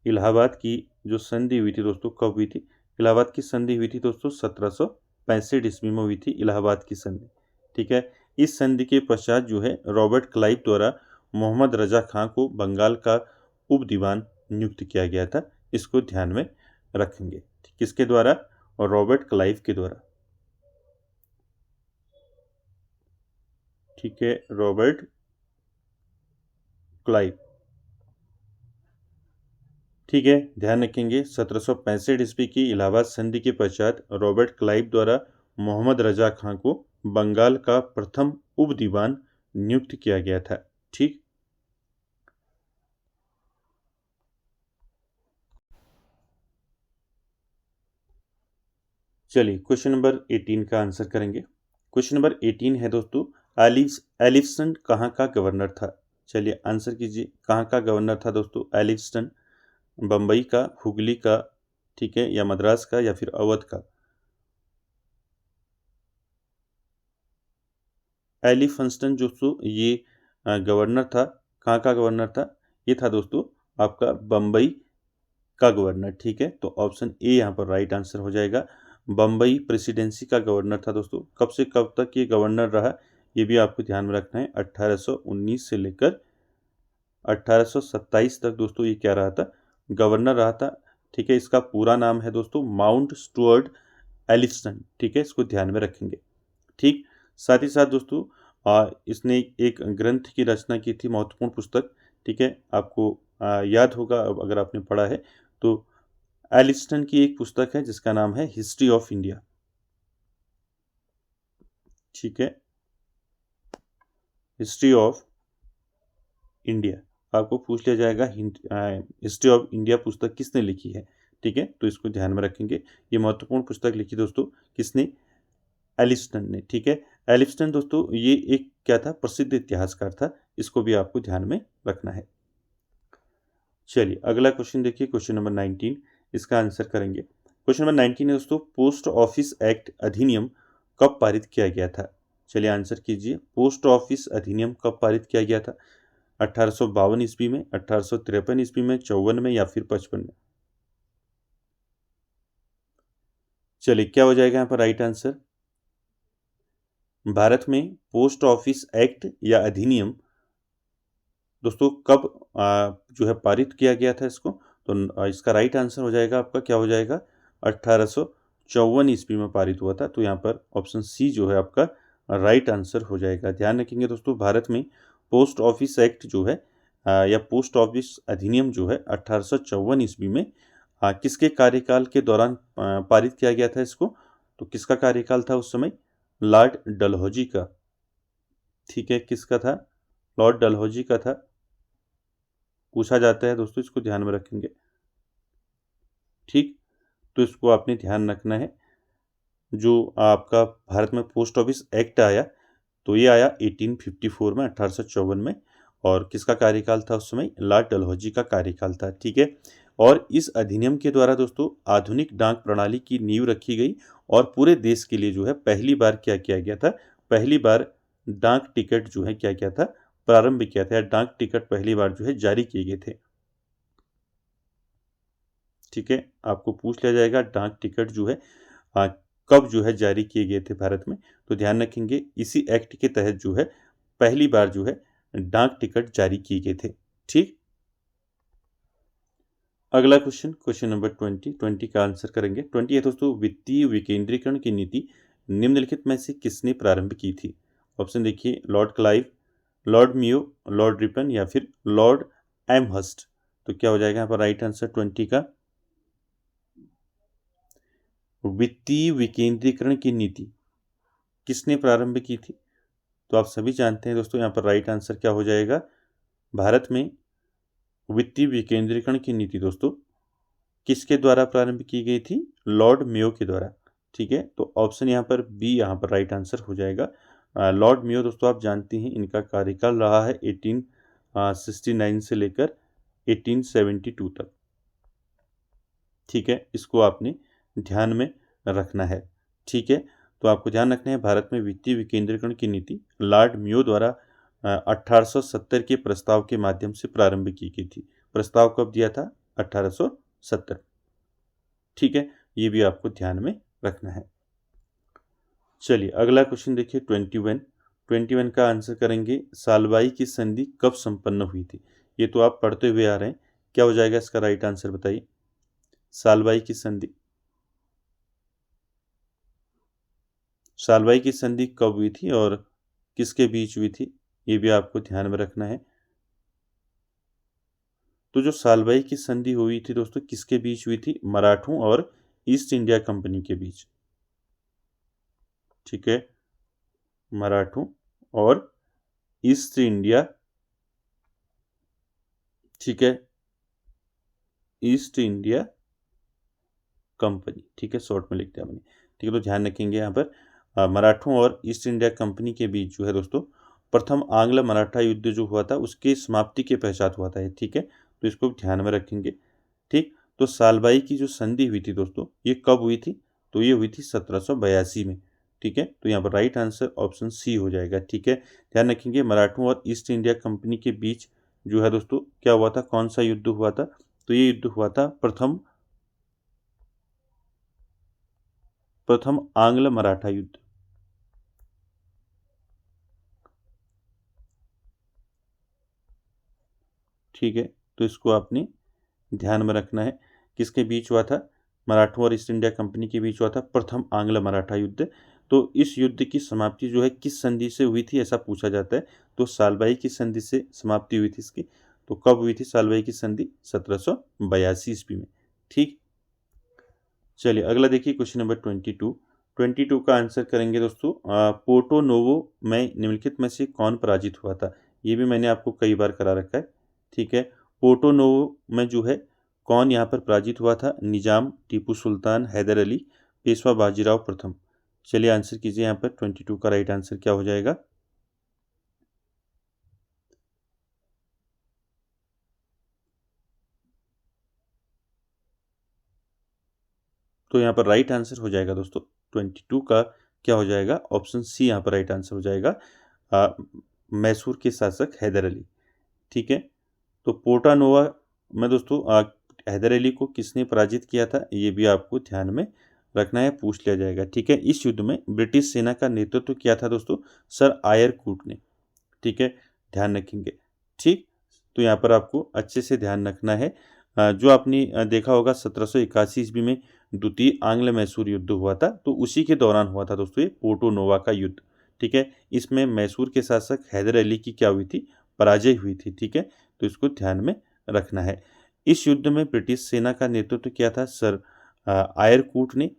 इलाहाबाद की जो संधि हुई थी दोस्तों, कब हुई थी? इलाहाबाद की संधि हुई थी दोस्तों 1765 ईस्वी में हुई थी इलाहाबाद की संधि, ठीक है। इस संधि के पश्चात जो है रॉबर्ट क्लाइव द्वारा मोहम्मद रजा खां को बंगाल का उप दीवान नियुक्त किया गया था। इसको ध्यान में रखेंगे, किसके द्वारा? और रॉबर्ट क्लाइव के द्वारा, ठीक है, रॉबर्ट क्लाइव, ठीक है। ध्यान रखेंगे 1765 ईस्वी की इलाहाबाद संधि के पश्चात रॉबर्ट क्लाइव द्वारा मोहम्मद रजा खां को बंगाल का प्रथम उप दीवान नियुक्त किया गया था, ठीक। चलिए क्वेश्चन नंबर 18 का आंसर करेंगे। क्वेश्चन नंबर 18 है दोस्तों, एलिफसन कहाँ का गवर्नर था? चलिए आंसर कीजिए, कहाँ का गवर्नर था दोस्तों एलिफसन? बम्बई का, हुगली का, ठीक है, या मद्रास का, या फिर अवध का? एलिफंस्टन दोस्तों ये गवर्नर था, कहाँ का गवर्नर था? ये था दोस्तों आपका बम्बई का गवर्नर, ठीक है। तो ऑप्शन ए यहाँ पर राइट आंसर हो जाएगा। बम्बई प्रेसिडेंसी का गवर्नर था दोस्तों। कब से कब तक ये गवर्नर रहा, ये भी आपको ध्यान में रखना है। 1819 से लेकर 1827 तक दोस्तों ये क्या रहा था, गवर्नर रहा था, ठीक है। इसका पूरा नाम है दोस्तों माउंट स्टुअर्ट एलिफसन, ठीक है, इसको ध्यान में रखेंगे, ठीक। साथ ही साथ दोस्तों इसने एक ग्रंथ की रचना की थी, महत्वपूर्ण पुस्तक, ठीक है। आपको याद होगा अगर आपने पढ़ा है तो, एलिफसन की एक पुस्तक है जिसका नाम है हिस्ट्री ऑफ इंडिया, ठीक है, हिस्ट्री ऑफ इंडिया। आपको पूछ लिया जाएगा हिस्ट्री ऑफ इंडिया पुस्तक किसने लिखी है, ठीक है, तो इसको ध्यान में रखेंगे। ये महत्वपूर्ण पुस्तक लिखी दोस्तों किसने? एलिफसन ने, ठीक है। एलिफसन दोस्तों ये एक क्या था, प्रसिद्ध इतिहासकार था, इसको भी आपको ध्यान में रखना है। चलिए अगला क्वेश्चन देखिए, क्वेश्चन नंबर 19, इसका आंसर करेंगे। क्वेश्चन नंबर 19 है दोस्तों, पोस्ट ऑफिस एक्ट अधिनियम कब पारित किया गया था? चलिए आंसर कीजिए, पोस्ट ऑफिस अधिनियम कब पारित किया गया था? 1852 ईस्वी में, 1853 ईस्वी में, 54 में, या फिर 55 में? चलिए क्या हो जाएगा यहाँ पर राइट आंसर? भारत में पोस्ट ऑफिस एक्ट या अधिनियम दोस्तों कब जो है पारित किया गया था इसको? तो इसका राइट आंसर हो जाएगा आपका, क्या हो जाएगा? 1854 ईस्वी में पारित हुआ था। तो यहाँ पर ऑप्शन सी जो है आपका राइट आंसर हो जाएगा। ध्यान रखेंगे दोस्तों, भारत में पोस्ट ऑफिस एक्ट जो है या पोस्ट ऑफिस अधिनियम जो है 1854 ईस्वी में किसके कार्यकाल के दौरान पारित किया गया था इसको? तो किसका कार्यकाल था उस समय? लॉर्ड डलहौजी का, ठीक है। किसका था? लॉर्ड डलहौजी का था, पूछा जाता है दोस्तों, इसको ध्यान में रखेंगे, ठीक। तो इसको आपने ध्यान रखना है। जो आपका भारत में पोस्ट ऑफिस एक्ट आया तो ये आया 1854 में, 1854 में, और किसका कार्यकाल था उस समय? लॉर्ड डलहौजी का कार्यकाल था, ठीक है। और इस अधिनियम के द्वारा दोस्तों आधुनिक डाक प्रणाली की नींव रखी गई और पूरे देश के लिए जो है पहली बार क्या किया गया था? पहली बार डाक टिकट जो है क्या किया था? प्रारंभ किया था, या डाक टिकट पहली बार जो है जारी किए गए थे, ठीक है, आपको पूछ लिया जाएगा डाक टिकट जो है कब जो है जारी किए गए थे भारत में। तो ध्यान रखेंगे इसी एक्ट के तहत जो है पहली बार जो है डाक टिकट जारी किए गए थे। ठीक, अगला क्वेश्चन नंबर 20 का आंसर करेंगे। 20 है दोस्तों, वित्तीय विकेंद्रीकरण की नीति निम्नलिखित में से किसने प्रारंभ की थी? ऑप्शन देखिए, Lord Clive, Lord Mayo, Lord Ripon या फिर लॉर्ड एमहर्स्ट। तो क्या हो जाएगा यहाँ पर राइट आंसर 20 का? वित्तीय विकेंद्रीकरण की नीति किसने प्रारंभ की थी? तो आप सभी जानते हैं दोस्तों, यहाँ पर राइट आंसर क्या हो जाएगा? भारत में वित्तीय विकेंद्रीकरण की नीति दोस्तों किसके द्वारा प्रारंभ की गई थी? लॉर्ड मेयो के द्वारा। ठीक है, तो ऑप्शन यहाँ पर बी यहाँ पर राइट आंसर हो जाएगा। लॉर्ड मेयो दोस्तों आप जानते हैं इनका कार्यकाल रहा है 1869 से लेकर 1872 तक। ठीक है, इसको आपने ध्यान में रखना है। ठीक है, तो आपको ध्यान रखना है भारत में वित्तीय विकेंद्रीकरण की नीति लॉर्ड मेयो द्वारा 1870 के प्रस्ताव के माध्यम से प्रारंभ की गई थी। प्रस्ताव कब दिया था? 1870। ठीक है, ये भी आपको ध्यान में रखना है। चलिए अगला क्वेश्चन देखिए 21 का आंसर करेंगे। सालबाई की संधि कब संपन्न हुई थी? ये तो आप पढ़ते हुए आ रहे हैं, क्या हो जाएगा इसका राइट आंसर बताइए? सालबाई की संधि, सालबाई की संधि कब हुई थी और किसके बीच हुई थी? ये भी आपको ध्यान में रखना है। तो जो सालबाई की संधि हुई थी दोस्तों किसके बीच हुई थी? मराठों और ईस्ट इंडिया कंपनी के बीच। ठीक है, मराठों और ईस्ट इंडिया, ठीक है, ईस्ट इंडिया कंपनी। ठीक है, शॉर्ट में लिख दिया मैंने। ठीक है, तो ध्यान रखेंगे यहाँ पर मराठों और ईस्ट इंडिया कंपनी के बीच जो है दोस्तों प्रथम आंग्ल मराठा युद्ध जो हुआ था उसकी समाप्ति के पश्चात हुआ था। ठीक है, तो इसको ध्यान में रखेंगे। ठीक, तो सालबाई की जो संधि हुई थी दोस्तों ये कब हुई थी? तो ये हुई थी 1782 में। ठीक है, तो यहाँ पर राइट आंसर ऑप्शन सी हो जाएगा। ठीक है, ध्यान रखेंगे मराठों और ईस्ट इंडिया कंपनी के बीच जो है दोस्तों क्या हुआ था, कौन सा युद्ध हुआ था? तो ये युद्ध हुआ था प्रथम आंग्ल मराठा युद्ध। ठीक है, तो इसको आपने ध्यान में रखना है। किसके बीच हुआ था? मराठों और ईस्ट इंडिया कंपनी के बीच हुआ था प्रथम आंग्ल मराठा युद्ध। तो इस युद्ध की समाप्ति जो है किस संधि से हुई थी ऐसा पूछा जाता है। तो सालबाई की संधि से समाप्ति हुई थी इसकी। तो कब हुई थी सालबाई की संधि? 1782 ईस्वी में। ठीक, चलिए अगला देखिए क्वेश्चन नंबर 22 का आंसर करेंगे दोस्तों। पोर्टो नोवो में निम्नलिखित में से कौन पराजित हुआ था? ये भी मैंने आपको कई बार करा रखा है। ठीक है, पोर्टो नोवो में जो है कौन यहाँ पर पराजित हुआ था? निजाम, टीपू सुल्तान, हैदर अली, पेशवा बाजीराव प्रथम। चलिए आंसर कीजिए यहाँ पर 22 का राइट आंसर क्या हो जाएगा? तो यहाँ पर राइट आंसर हो जाएगा दोस्तों 22 का क्या हो जाएगा? ऑप्शन सी यहाँ पर राइट आंसर हो जाएगा, मैसूर के शासक हैदर अली। ठीक है, तो पोर्टानोवा में दोस्तों हैदर अली को किसने पराजित किया था? ये भी आपको ध्यान में रखना है, पूछ लिया जाएगा। ठीक है, इस युद्ध में ब्रिटिश सेना का नेतृत्व किया था दोस्तों सर आयरकूट ने। ठीक है, ध्यान रखेंगे। ठीक, तो यहाँ पर आपको अच्छे से ध्यान रखना है। जो आपने देखा होगा 1781 ईस्वी में द्वितीय आंग्ल मैसूर युद्ध हुआ था, तो उसी के दौरान हुआ था दोस्तों ये पोर्टो नोवा का युद्ध। ठीक है, इसमें मैसूर के शासक हैदर अली की क्या हुई थी? पराजय हुई थी। ठीक है, तो इसको ध्यान में रखना है। इस युद्ध में ब्रिटिश सेना का नेतृत्व किया था सर आयरकूट ने।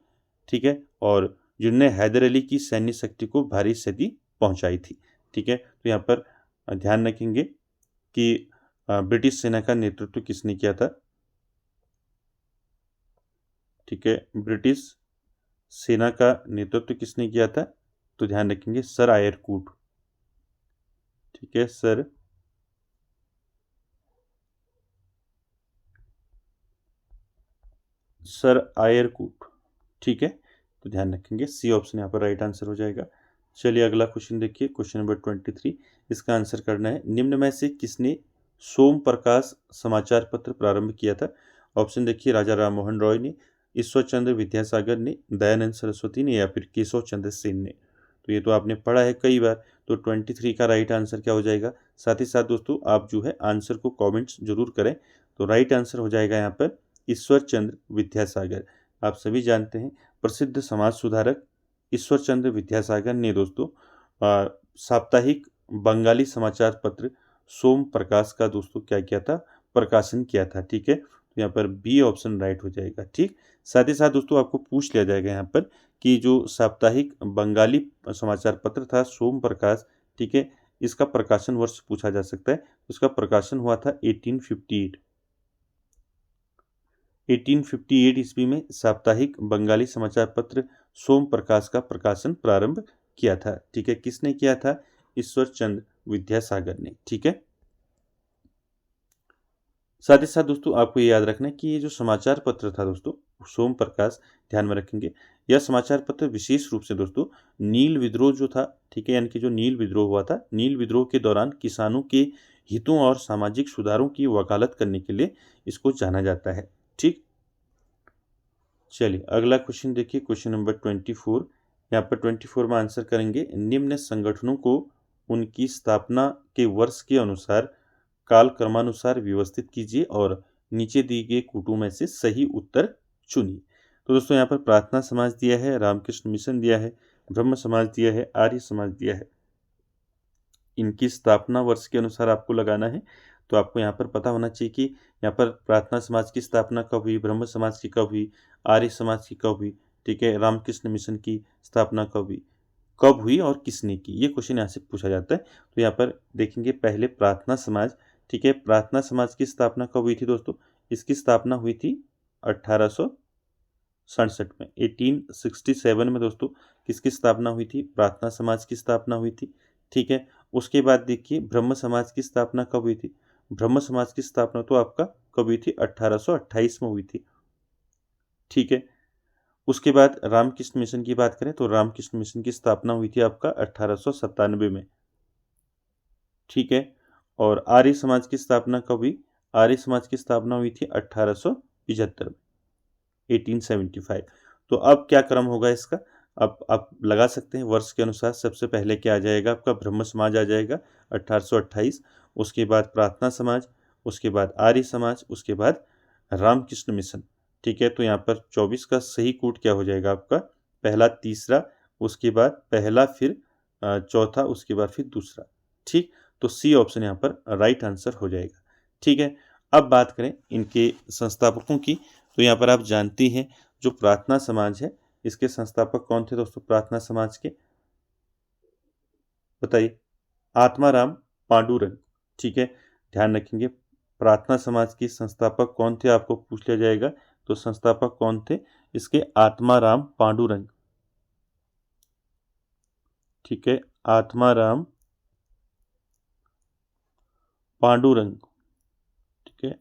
ठीक है, और जिनने हैदर अली की सैन्य शक्ति को भारी क्षति पहुंचाई थी। ठीक है, तो यहाँ पर ध्यान रखेंगे कि ब्रिटिश सेना का नेतृत्व किसने किया था? ठीक है, ब्रिटिश सेना का नेतृत्व किसने किया था? तो ध्यान रखेंगे सर आयरकूट। ठीक है, सर आयरकूट। ठीक है, तो ध्यान रखेंगे सी ऑप्शन यहाँ पर राइट आंसर हो जाएगा। चलिए अगला क्वेश्चन देखिए, क्वेश्चन नंबर 23। इसका आंसर करना है, निम्न में से किसने सोम प्रकाश समाचार पत्र प्रारंभ किया था? ऑप्शन देखिए, राजा राम मोहन रॉय ने, ईश्वर चंद्र विद्यासागर ने, दयानंद सरस्वती ने, या फिर केशव चंद्र सेन ने। तो ये तो आपने पढ़ा है कई बार। तो 23 का राइट आंसर क्या हो जाएगा। साथ ही साथ दोस्तों आप जो है आंसर को कमेंट्स जरूर करें। तो राइट आंसर हो जाएगा यहाँ पर ईश्वर चंद्र विद्यासागर। आप सभी जानते हैं प्रसिद्ध समाज सुधारक ईश्वर चंद्र विद्यासागर ने दोस्तों साप्ताहिक बंगाली समाचार पत्र सोम प्रकाश का दोस्तों क्या किया था, प्रकाशन किया था। ठीक है, तो यहाँ पर बी ऑप्शन राइट हो जाएगा। ठीक, साथ ही साथ दोस्तों आपको पूछ लिया जाएगा यहाँ पर कि जो साप्ताहिक बंगाली समाचार पत्र था सोम प्रकाश, ठीक है, इसका प्रकाशन वर्ष पूछा जा सकता है। उसका प्रकाशन हुआ था 1858। 1858 ईस्वी में साप्ताहिक बंगाली समाचार पत्र सोम प्रकाश का प्रकाशन प्रारंभ किया था। ठीक है, किसने किया था, ईश्वर चंद्र विद्यासागर ने। ठीक है, साथ ही साथ दोस्तों आपको ये याद रखना है कि ये जो समाचार पत्र था दोस्तों सोम प्रकाश, ध्यान में रखेंगे यह समाचार पत्र विशेष रूप से दोस्तों नील विद्रोह जो था, ठीक है, यानी कि जो नील विद्रोह हुआ था, नील विद्रोह के दौरान किसानों के हितों और सामाजिक सुधारों की वकालत करने के लिए इसको जाना जाता है। ठीक, चलिए अगला क्वेश्चन देखिए, क्वेश्चन नंबर 24। यहाँ पर 24 में आंसर करेंगे, निम्न संगठनों को उनकी स्थापना के वर्ष के अनुसार काल क्रमानुसार व्यवस्थित कीजिए और नीचे दिए गए कूटों में से सही उत्तर चुनिए। तो दोस्तों यहाँ पर प्रार्थना समाज दिया है, रामकृष्ण मिशन दिया है, ब्रह्म समाज दिया है, आर्य समाज दिया है। इनकी स्थापना वर्ष के अनुसार आपको लगाना है। तो आपको यहाँ पर पता होना चाहिए कि यहाँ पर प्रार्थना समाज की स्थापना कब हुई, ब्रह्म समाज की कब हुई, आर्य समाज की कब हुई, ठीक है, रामकृष्ण मिशन की स्थापना कब हुई और किसने की, ये क्वेश्चन यहाँ से पूछा जाता है। तो यहाँ पर देखेंगे पहले प्रार्थना समाज, ठीक है, प्रार्थना समाज की स्थापना कब हुई थी दोस्तों, इसकी स्थापना हुई थी 1867 में। 1867 में दोस्तों किसकी स्थापना हुई थी, प्रार्थना समाज की स्थापना हुई थी। ठीक है, उसके बाद देखिए ब्रह्म समाज की स्थापना कब हुई थी, ब्रह्म समाज की स्थापना तो आपका कब हुई थी, 1828 में हुई थी। ठीक है, उसके बाद रामकृष्ण मिशन की बात करें तो रामकृष्ण मिशन की स्थापना हुई थी आपका 1897 में। ठीक है, और आर्य समाज की स्थापना कब हुई, आर्य समाज की स्थापना हुई थी 1875 में, 1875। तो अब क्या क्रम होगा इसका, अब आप लगा सकते हैं वर्ष के अनुसार। सबसे पहले क्या आ जाएगा, आपका ब्रह्म समाज आ जाएगा 1828, उसके बाद प्रार्थना समाज, उसके बाद आर्य समाज, उसके बाद रामकृष्ण मिशन। ठीक है, तो यहाँ पर 24 का सही कूट क्या हो जाएगा आपका, पहला तीसरा, उसके बाद पहला, फिर चौथा, उसके बाद फिर दूसरा। ठीक, तो सी ऑप्शन यहाँ पर राइट आंसर हो जाएगा। ठीक है, अब बात करें इनके संस्थापकों की। तो यहाँ पर आप जानते हैं जो प्रार्थना समाज है इसके संस्थापक कौन थे दोस्तों, प्रार्थना समाज के बताइए, आत्माराम पांडुरंग। ठीक है, ध्यान रखेंगे प्रार्थना समाज के संस्थापक कौन थे, आपको पूछ लिया जाएगा। तो संस्थापक कौन थे इसके, आत्माराम पांडुरंग। ठीक है, आत्माराम पांडुरंग। ठीक है,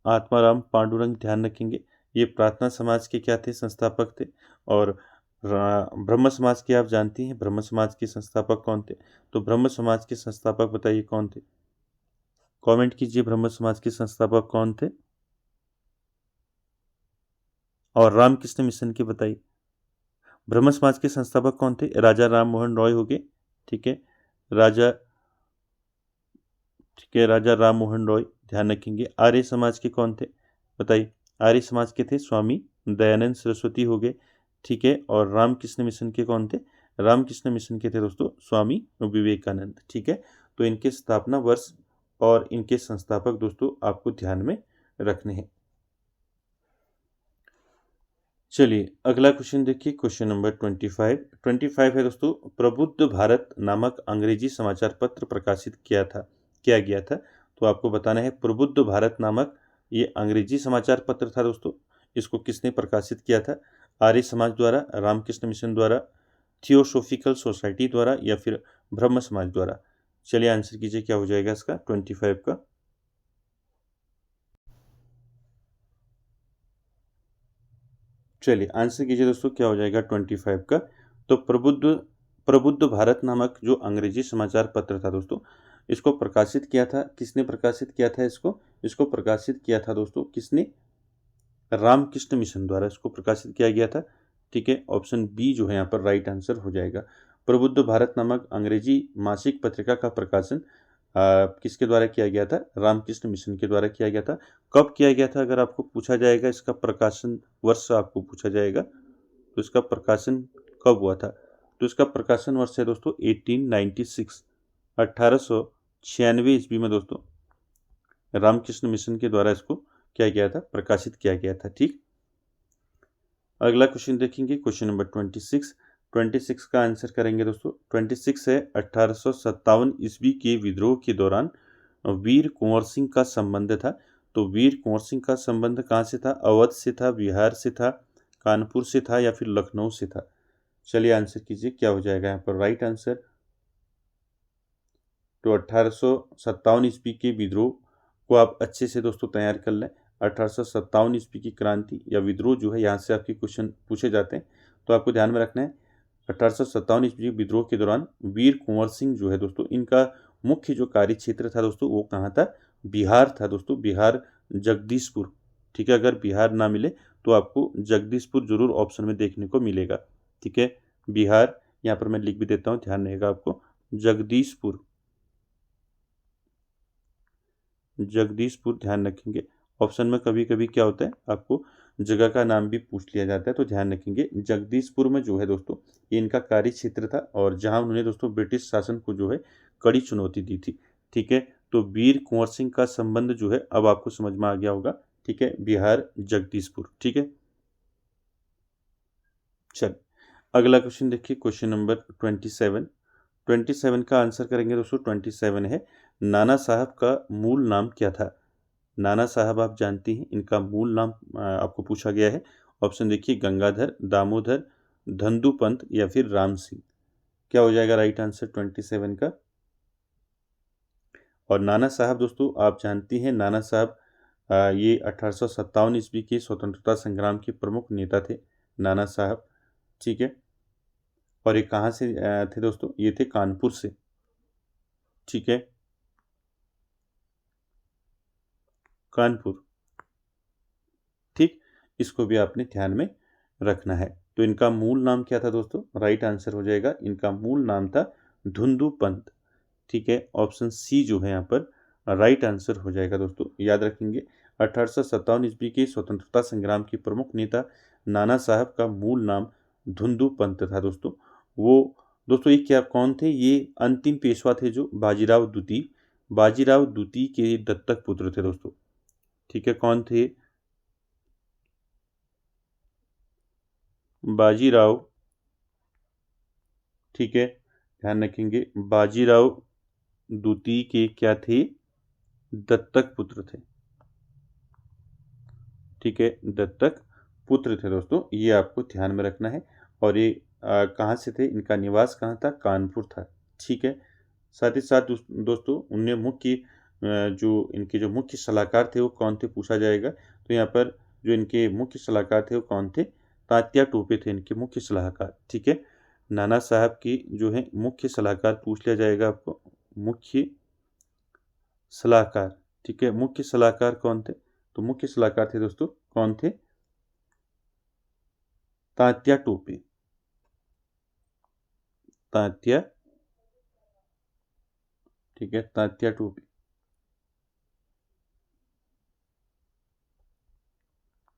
आत्माराम पांडुरंग, ध्यान रखेंगे ये प्रार्थना समाज के क्या थे, संस्थापक थे। और ब्रह्म समाज के आप जानती हैं ब्रह्म समाज के संस्थापक कौन थे, तो ब्रह्म समाज के संस्थापक बताइए कौन थे, कमेंट कीजिए ब्रह्म समाज के संस्थापक कौन थे। और रामकृष्ण मिशन के बताइए, ब्रह्म समाज के संस्थापक कौन थे, राजा राम मोहन रॉय हो गए। ठीक है, राजा राम मोहन रॉय, ध्यान रखेंगे। आर्य समाज के कौन थे बताइए, आर्य समाज के थे स्वामी दयानंद सरस्वती हो गए। ठीक है, और रामकृष्ण मिशन के कौन थे, रामकृष्ण मिशन के थे दोस्तों स्वामी विवेकानंद। ठीक है, तो इनके स्थापना वर्ष और इनके संस्थापक दोस्तों आपको ध्यान में रखने हैं। चलिए अगला क्वेश्चन देखिए, क्वेश्चन नंबर 25 है दोस्तों, प्रबुद्ध भारत नामक अंग्रेजी समाचार पत्र प्रकाशित किया गया था। तो आपको बताना है प्रबुद्ध भारत नामक ये अंग्रेजी समाचार पत्र था दोस्तों, इसको किसने प्रकाशित किया था, आर्य समाज द्वारा, रामकृष्ण मिशन द्वारा, थियोसोफिकल सोसाइटी द्वारा, या फिर ब्रह्म समाज द्वारा। चलिए आंसर कीजिए क्या हो जाएगा इसका 25 का। चलिए आंसर कीजिए दोस्तों क्या हो जाएगा 25 का। तो प्रबुद्ध भारत नामक जो अंग्रेजी समाचार पत्र था दोस्तों, इसको प्रकाशित किया था, किसने प्रकाशित किया था इसको, इसको प्रकाशित किया था दोस्तों किसने? रामकृष्ण मिशन द्वारा इसको प्रकाशित किया गया था। ठीक है, ऑप्शन बी जो है यहाँ पर राइट आंसर हो जाएगा। प्रबुद्ध भारत नामक अंग्रेजी मासिक पत्रिका का प्रकाशन किसके द्वारा किया गया था? रामकृष्ण मिशन के द्वारा किया गया था। कब किया गया था अगर आपको पूछा जाएगा, इसका प्रकाशन वर्ष आपको पूछा जाएगा तो इसका प्रकाशन कब हुआ था? तो इसका प्रकाशन वर्ष है दोस्तों 1896, 1896 ईस्वी में दोस्तों रामकृष्ण मिशन के द्वारा इसको क्या गया था? प्रकाशित किया गया था। ठीक, अगला क्वेश्चन देखेंगे, क्वेश्चन नंबर 26 का आंसर करेंगे दोस्तों। 26 है 1857 ईस्वी के विद्रोह के दौरान वीर कुंवर सिंह का संबंध था। तो वीर कुंवर सिंह का संबंध कहाँ से था? अवध से था, बिहार से था, कानपुर से था या फिर लखनऊ से था? चलिए आंसर कीजिए, क्या हो जाएगा यहाँ पर राइट आंसर? तो 1857 ईस्वी के विद्रोह को आप अच्छे से दोस्तों तैयार कर लें। 1857 ईस्वी की क्रांति या विद्रोह जो है, यहाँ से आपके क्वेश्चन पूछे जाते हैं, तो आपको ध्यान में रखना है 1857 ईस्वी विद्रोह के दौरान वीर कुंवर सिंह जो है दोस्तों, इनका मुख्य जो कार्य क्षेत्र था दोस्तों वो कहाँ था? बिहार था दोस्तों, बिहार, जगदीशपुर। ठीक है, अगर बिहार ना मिले तो आपको जगदीशपुर जरूर ऑप्शन में देखने को मिलेगा। ठीक है, बिहार, यहाँ पर मैं लिख भी देता हूँ, ध्यान रहेगा आपको, जगदीशपुर, जगदीशपुर ध्यान रखेंगे। ऑप्शन में कभी कभी क्या होता है, आपको जगह का नाम भी पूछ लिया जाता है, तो ध्यान रखेंगे जगदीशपुर में जो है दोस्तों ये इनका कार्य क्षेत्र था और जहां उन्होंने दोस्तों ब्रिटिश शासन को जो है कड़ी चुनौती दी थी। ठीक है, तो वीर कुंवर सिंह का संबंध जो है अब आपको समझ में आ गया होगा। ठीक है, बिहार, जगदीशपुर। ठीक है, चल अगला क्वेश्चन देखिए, क्वेश्चन नंबर 27 का आंसर करेंगे दोस्तों। 27 है नाना साहब का मूल नाम क्या था? नाना साहब आप जानती हैं, इनका मूल नाम आपको पूछा गया है। ऑप्शन देखिए, गंगाधर, दामोदर, धंधुपंत या फिर राम सिंह। क्या हो जाएगा राइट आंसर 27 का? और नाना साहब दोस्तों आप जानती हैं, नाना साहब ये 1857 ईस्वी के स्वतंत्रता संग्राम के प्रमुख नेता थे नाना साहब। ठीक है, और ये कहाँ से थे दोस्तों? ये थे कानपुर से। ठीक है, कानपुर। ठीक, इसको भी आपने ध्यान में रखना है। तो इनका मूल नाम क्या था दोस्तों? राइट आंसर हो जाएगा, इनका मूल नाम था धुंधुपंत। ठीक है, ऑप्शन सी जो है यहाँ पर राइट आंसर हो जाएगा दोस्तों। याद रखेंगे 1857 ईस्वी के स्वतंत्रता संग्राम के प्रमुख नेता नाना साहब का मूल नाम धुंधुपंत था दोस्तों। वो दोस्तों ये क्या कौन थे? ये अंतिम पेशवा थे जो बाजीराव द्वितीय के दत्तक पुत्र थे दोस्तों। ठीक है, कौन थे? बाजीराव, ठीक है, ध्यान रखेंगे बाजीराव द्वितीय के क्या थे? दत्तक पुत्र थे। ठीक है, दत्तक पुत्र थे दोस्तों, ये आपको ध्यान में रखना है। और ये कहाँ से थे? इनका निवास कहाँ था? कानपुर था। ठीक है, साथ ही साथ दोस्तों उनने जो इनके जो मुख्य सलाहकार थे वो कौन थे पूछा जाएगा। तो यहाँ पर जो इनके मुख्य सलाहकार थे वो कौन थे? तात्या टोपे थे इनके मुख्य सलाहकार। ठीक है, नाना साहब की जो है मुख्य सलाहकार पूछ लिया जाएगा आपको, मुख्य सलाहकार। ठीक है, मुख्य सलाहकार कौन थे? तो मुख्य सलाहकार थे दोस्तों, कौन थे? तात्या टोपे, तात्या, ठीक है, तात्या टोपे।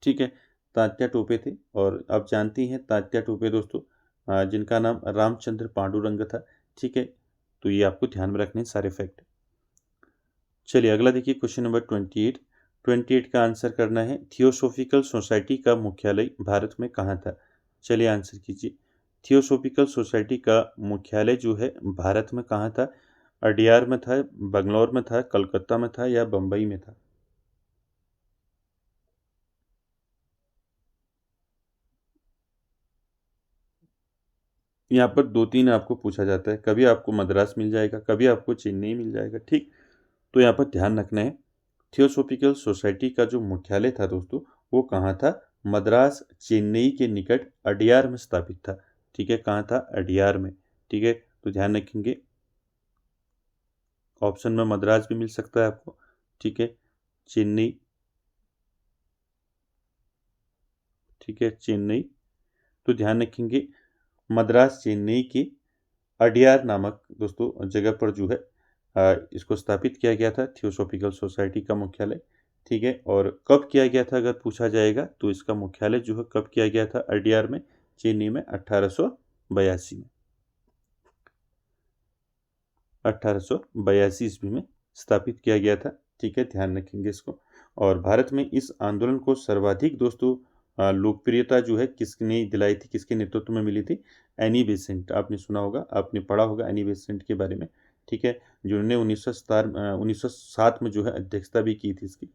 ठीक है, तात्या टोपे थे। और आप जानती हैं तात्या टोपे दोस्तों जिनका नाम रामचंद्र पांडुरंग था। ठीक है, तो ये आपको ध्यान में रखने सारे फैक्ट। चलिए अगला देखिए, क्वेश्चन नंबर 28 का आंसर करना है। थियोसॉफिकल सोसाइटी का मुख्यालय भारत में कहाँ था? चलिए आंसर कीजिए। थियोसॉफिकल सोसाइटी का मुख्यालय जो है भारत में कहाँ था? अडियार में था, बंगलौर में था, कलकत्ता में था या बम्बई में था? यहाँ पर दो तीन आपको पूछा जाता है, कभी आपको मद्रास मिल जाएगा, कभी आपको चेन्नई मिल जाएगा। ठीक, तो यहाँ पर ध्यान रखना है थियोसॉफिकल सोसाइटी का जो मुख्यालय था दोस्तों वो कहाँ था? मद्रास, चेन्नई के निकट अडियार में स्थापित था। ठीक है, कहाँ था? अडियार में। ठीक है, तो ध्यान रखेंगे ऑप्शन में मद्रास भी मिल सकता है आपको। ठीक है, चेन्नई, ठीक है, चेन्नई। तो ध्यान रखेंगे मद्रास चेन्नई के अडियार नामक दोस्तों जगह पर जो है इसको स्थापित किया गया था, थियोसॉफिकल सोसाइटी का मुख्यालय, ठीक है। और कब किया गया था अगर पूछा जाएगा तो इसका मुख्यालय जो है कब किया गया था अडियार में, चेन्नई में 1882 में, 1882 ईस्वी में स्थापित किया गया था, ठीक है, ध्यान रखेंगे इसको। और भारत में इस आंदोलन को सर्वाधिक दोस्तों लोकप्रियता जो है किसने दिलाई थी, किसके नेतृत्व में मिली थी? Annie Besant. आपने सुना होगा, आपने पढ़ा होगा एनी बेसेंट के बारे में, ठीक है, जिन्होंने 1907 में जो है अध्यक्षता भी की थी इसकी,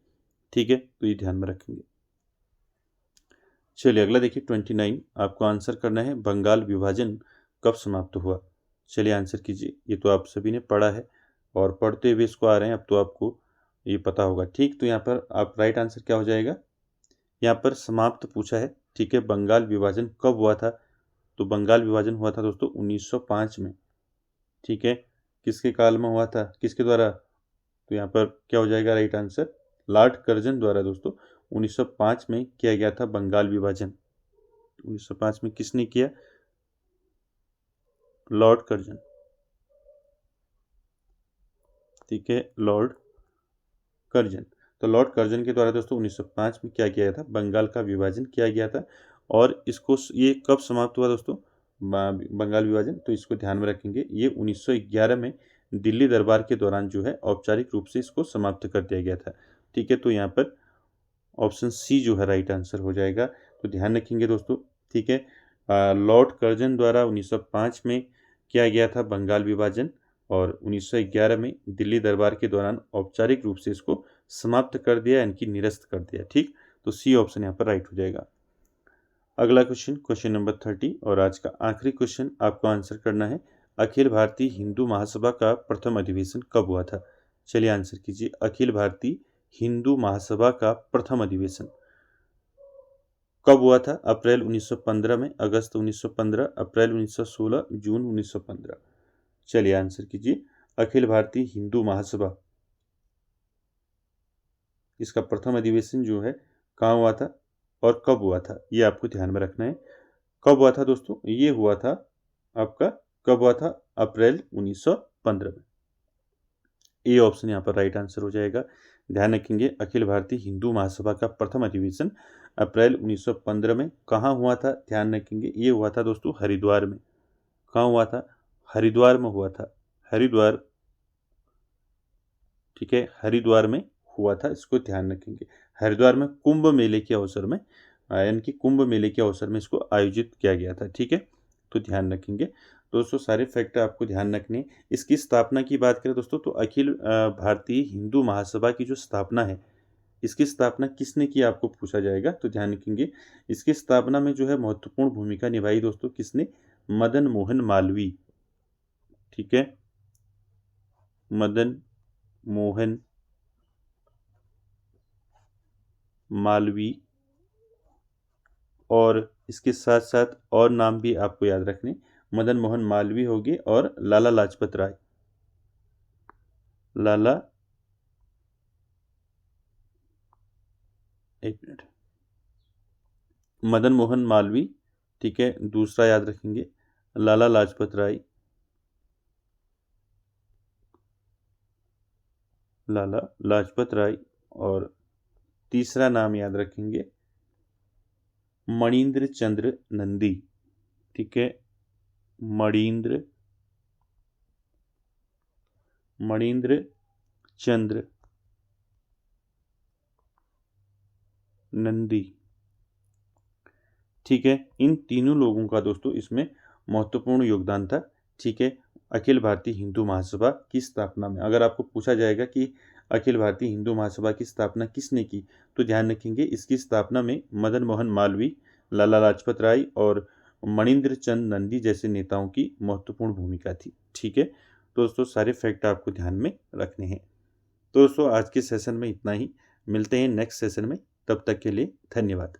ठीक है। तो ये ध्यान में रखेंगे। चलिए अगला देखिए 29, आपको आंसर करना है बंगाल विभाजन कब समाप्त हुआ। चलिए आंसर कीजिए। ये तो आप सभी ने पढ़ा है और पढ़ते हुए इसको आ रहे हैं, अब तो आपको ये पता होगा, ठीक। तो यहाँ पर आप राइट आंसर क्या हो जाएगा, यहाँ पर समाप्त पूछा है, ठीक है। बंगाल विभाजन कब हुआ था? तो बंगाल विभाजन हुआ था दोस्तों 1905 में, ठीक है। किसके काल में हुआ था, किसके द्वारा? तो यहाँ पर क्या हो जाएगा राइट आंसर, लॉर्ड कर्जन द्वारा दोस्तों 1905 में किया गया था बंगाल विभाजन। 1905 में किसने किया? लॉर्ड कर्जन, ठीक है, लॉर्ड कर्जन। तो लॉर्ड कर्जन के द्वारा दोस्तों 1905 में क्या किया गया था, बंगाल का विभाजन किया गया था। और इसको ये कब समाप्त हुआ दोस्तों बंगाल विभाजन? तो इसको ध्यान में रखेंगे, ये 1911 में दिल्ली दरबार के दौरान जो है औपचारिक रूप से इसको समाप्त कर दिया गया था, ठीक है। तो यहाँ पर ऑप्शन सी जो है राइट आंसर हो जाएगा। तो ध्यान रखेंगे दोस्तों, ठीक है। लॉर्ड कर्जन द्वारा 1905 में किया गया था बंगाल विभाजन और 1911 में दिल्ली दरबार के दौरान औपचारिक रूप से इसको समाप्त कर दिया, यानी निरस्त कर दिया, ठीक। तो सी ऑप्शन यहाँ पर राइट हो जाएगा। अगला क्वेश्चन, क्वेश्चन नंबर 30 और आज का आखिरी क्वेश्चन, आपको आंसर करना है अखिल भारतीय हिंदू महासभा का प्रथम अधिवेशन कब हुआ था। चलिए आंसर कीजिए। अखिल भारतीय हिंदू महासभा का प्रथम अधिवेशन कब हुआ था? अप्रैल 1915 में, अगस्त 1915, अप्रैल 1916, जून 1915। चलिए आंसर कीजिए। अखिल भारतीय हिंदू महासभा इसका प्रथम अधिवेशन जो है कहाँ हुआ था और कब हुआ था, ये आपको ध्यान में रखना है। कब हुआ था दोस्तों? ये हुआ था आपका, कब हुआ था? अप्रैल 1915 में। ए ऑप्शन यहाँ पर राइट आंसर हो जाएगा। ध्यान रखेंगे अखिल भारतीय हिंदू महासभा का प्रथम अधिवेशन अप्रैल 1915 में कहाँ हुआ था? ध्यान रखेंगे ये हुआ था दोस्तों हरिद्वार में। कहाँ हुआ था? हरिद्वार में हुआ था, हरिद्वार, ठीक है, हरिद्वार में हुआ था, इसको ध्यान रखेंगे। हरिद्वार में कुंभ मेले के अवसर में, यानी कि कुंभ मेले के अवसर में इसको आयोजित किया गया था, ठीक है। तो ध्यान रखेंगे दोस्तों, सारे फैक्ट आपको ध्यान रखने। इसकी स्थापना की बात करें दोस्तों तो अखिल भारतीय हिंदू महासभा की जो स्थापना है, इसकी स्थापना किसने की आपको पूछा जाएगा, तो ध्यान रखेंगे इसकी स्थापना में जो है महत्वपूर्ण भूमिका निभाई दोस्तों किसने? मदन मोहन मालवीय, ठीक है, मदन मोहन मालवीय। और इसके साथ साथ और नाम भी आपको याद रखने, मदन मोहन मालवीय हो गए और लाला लाजपत राय, लाला, एक मिनट, मदन मोहन मालवीय, ठीक है, दूसरा याद रखेंगे लाला लाजपत राय, लाला लाजपत राय। और तीसरा नाम याद रखेंगे मणिंद्र चंद्र नंदी, ठीक है, मणिंद्र चंद्र नंदी, ठीक है। इन तीनों लोगों का दोस्तों इसमें महत्वपूर्ण योगदान था, ठीक है, अखिल भारतीय हिंदू महासभा की स्थापना में। अगर आपको पूछा जाएगा कि अखिल भारतीय हिंदू महासभा की स्थापना किसने की, तो ध्यान रखेंगे इसकी स्थापना में मदन मोहन मालवीय, लाला लाजपत राय और मणिंद्र चंद नंदी जैसे नेताओं की महत्वपूर्ण भूमिका थी, ठीक है। तो दोस्तों सारे फैक्ट आपको ध्यान में रखने हैं। तो दोस्तों आज के सेशन में इतना ही, मिलते हैं नेक्स्ट सेशन में, तब तक के लिए धन्यवाद।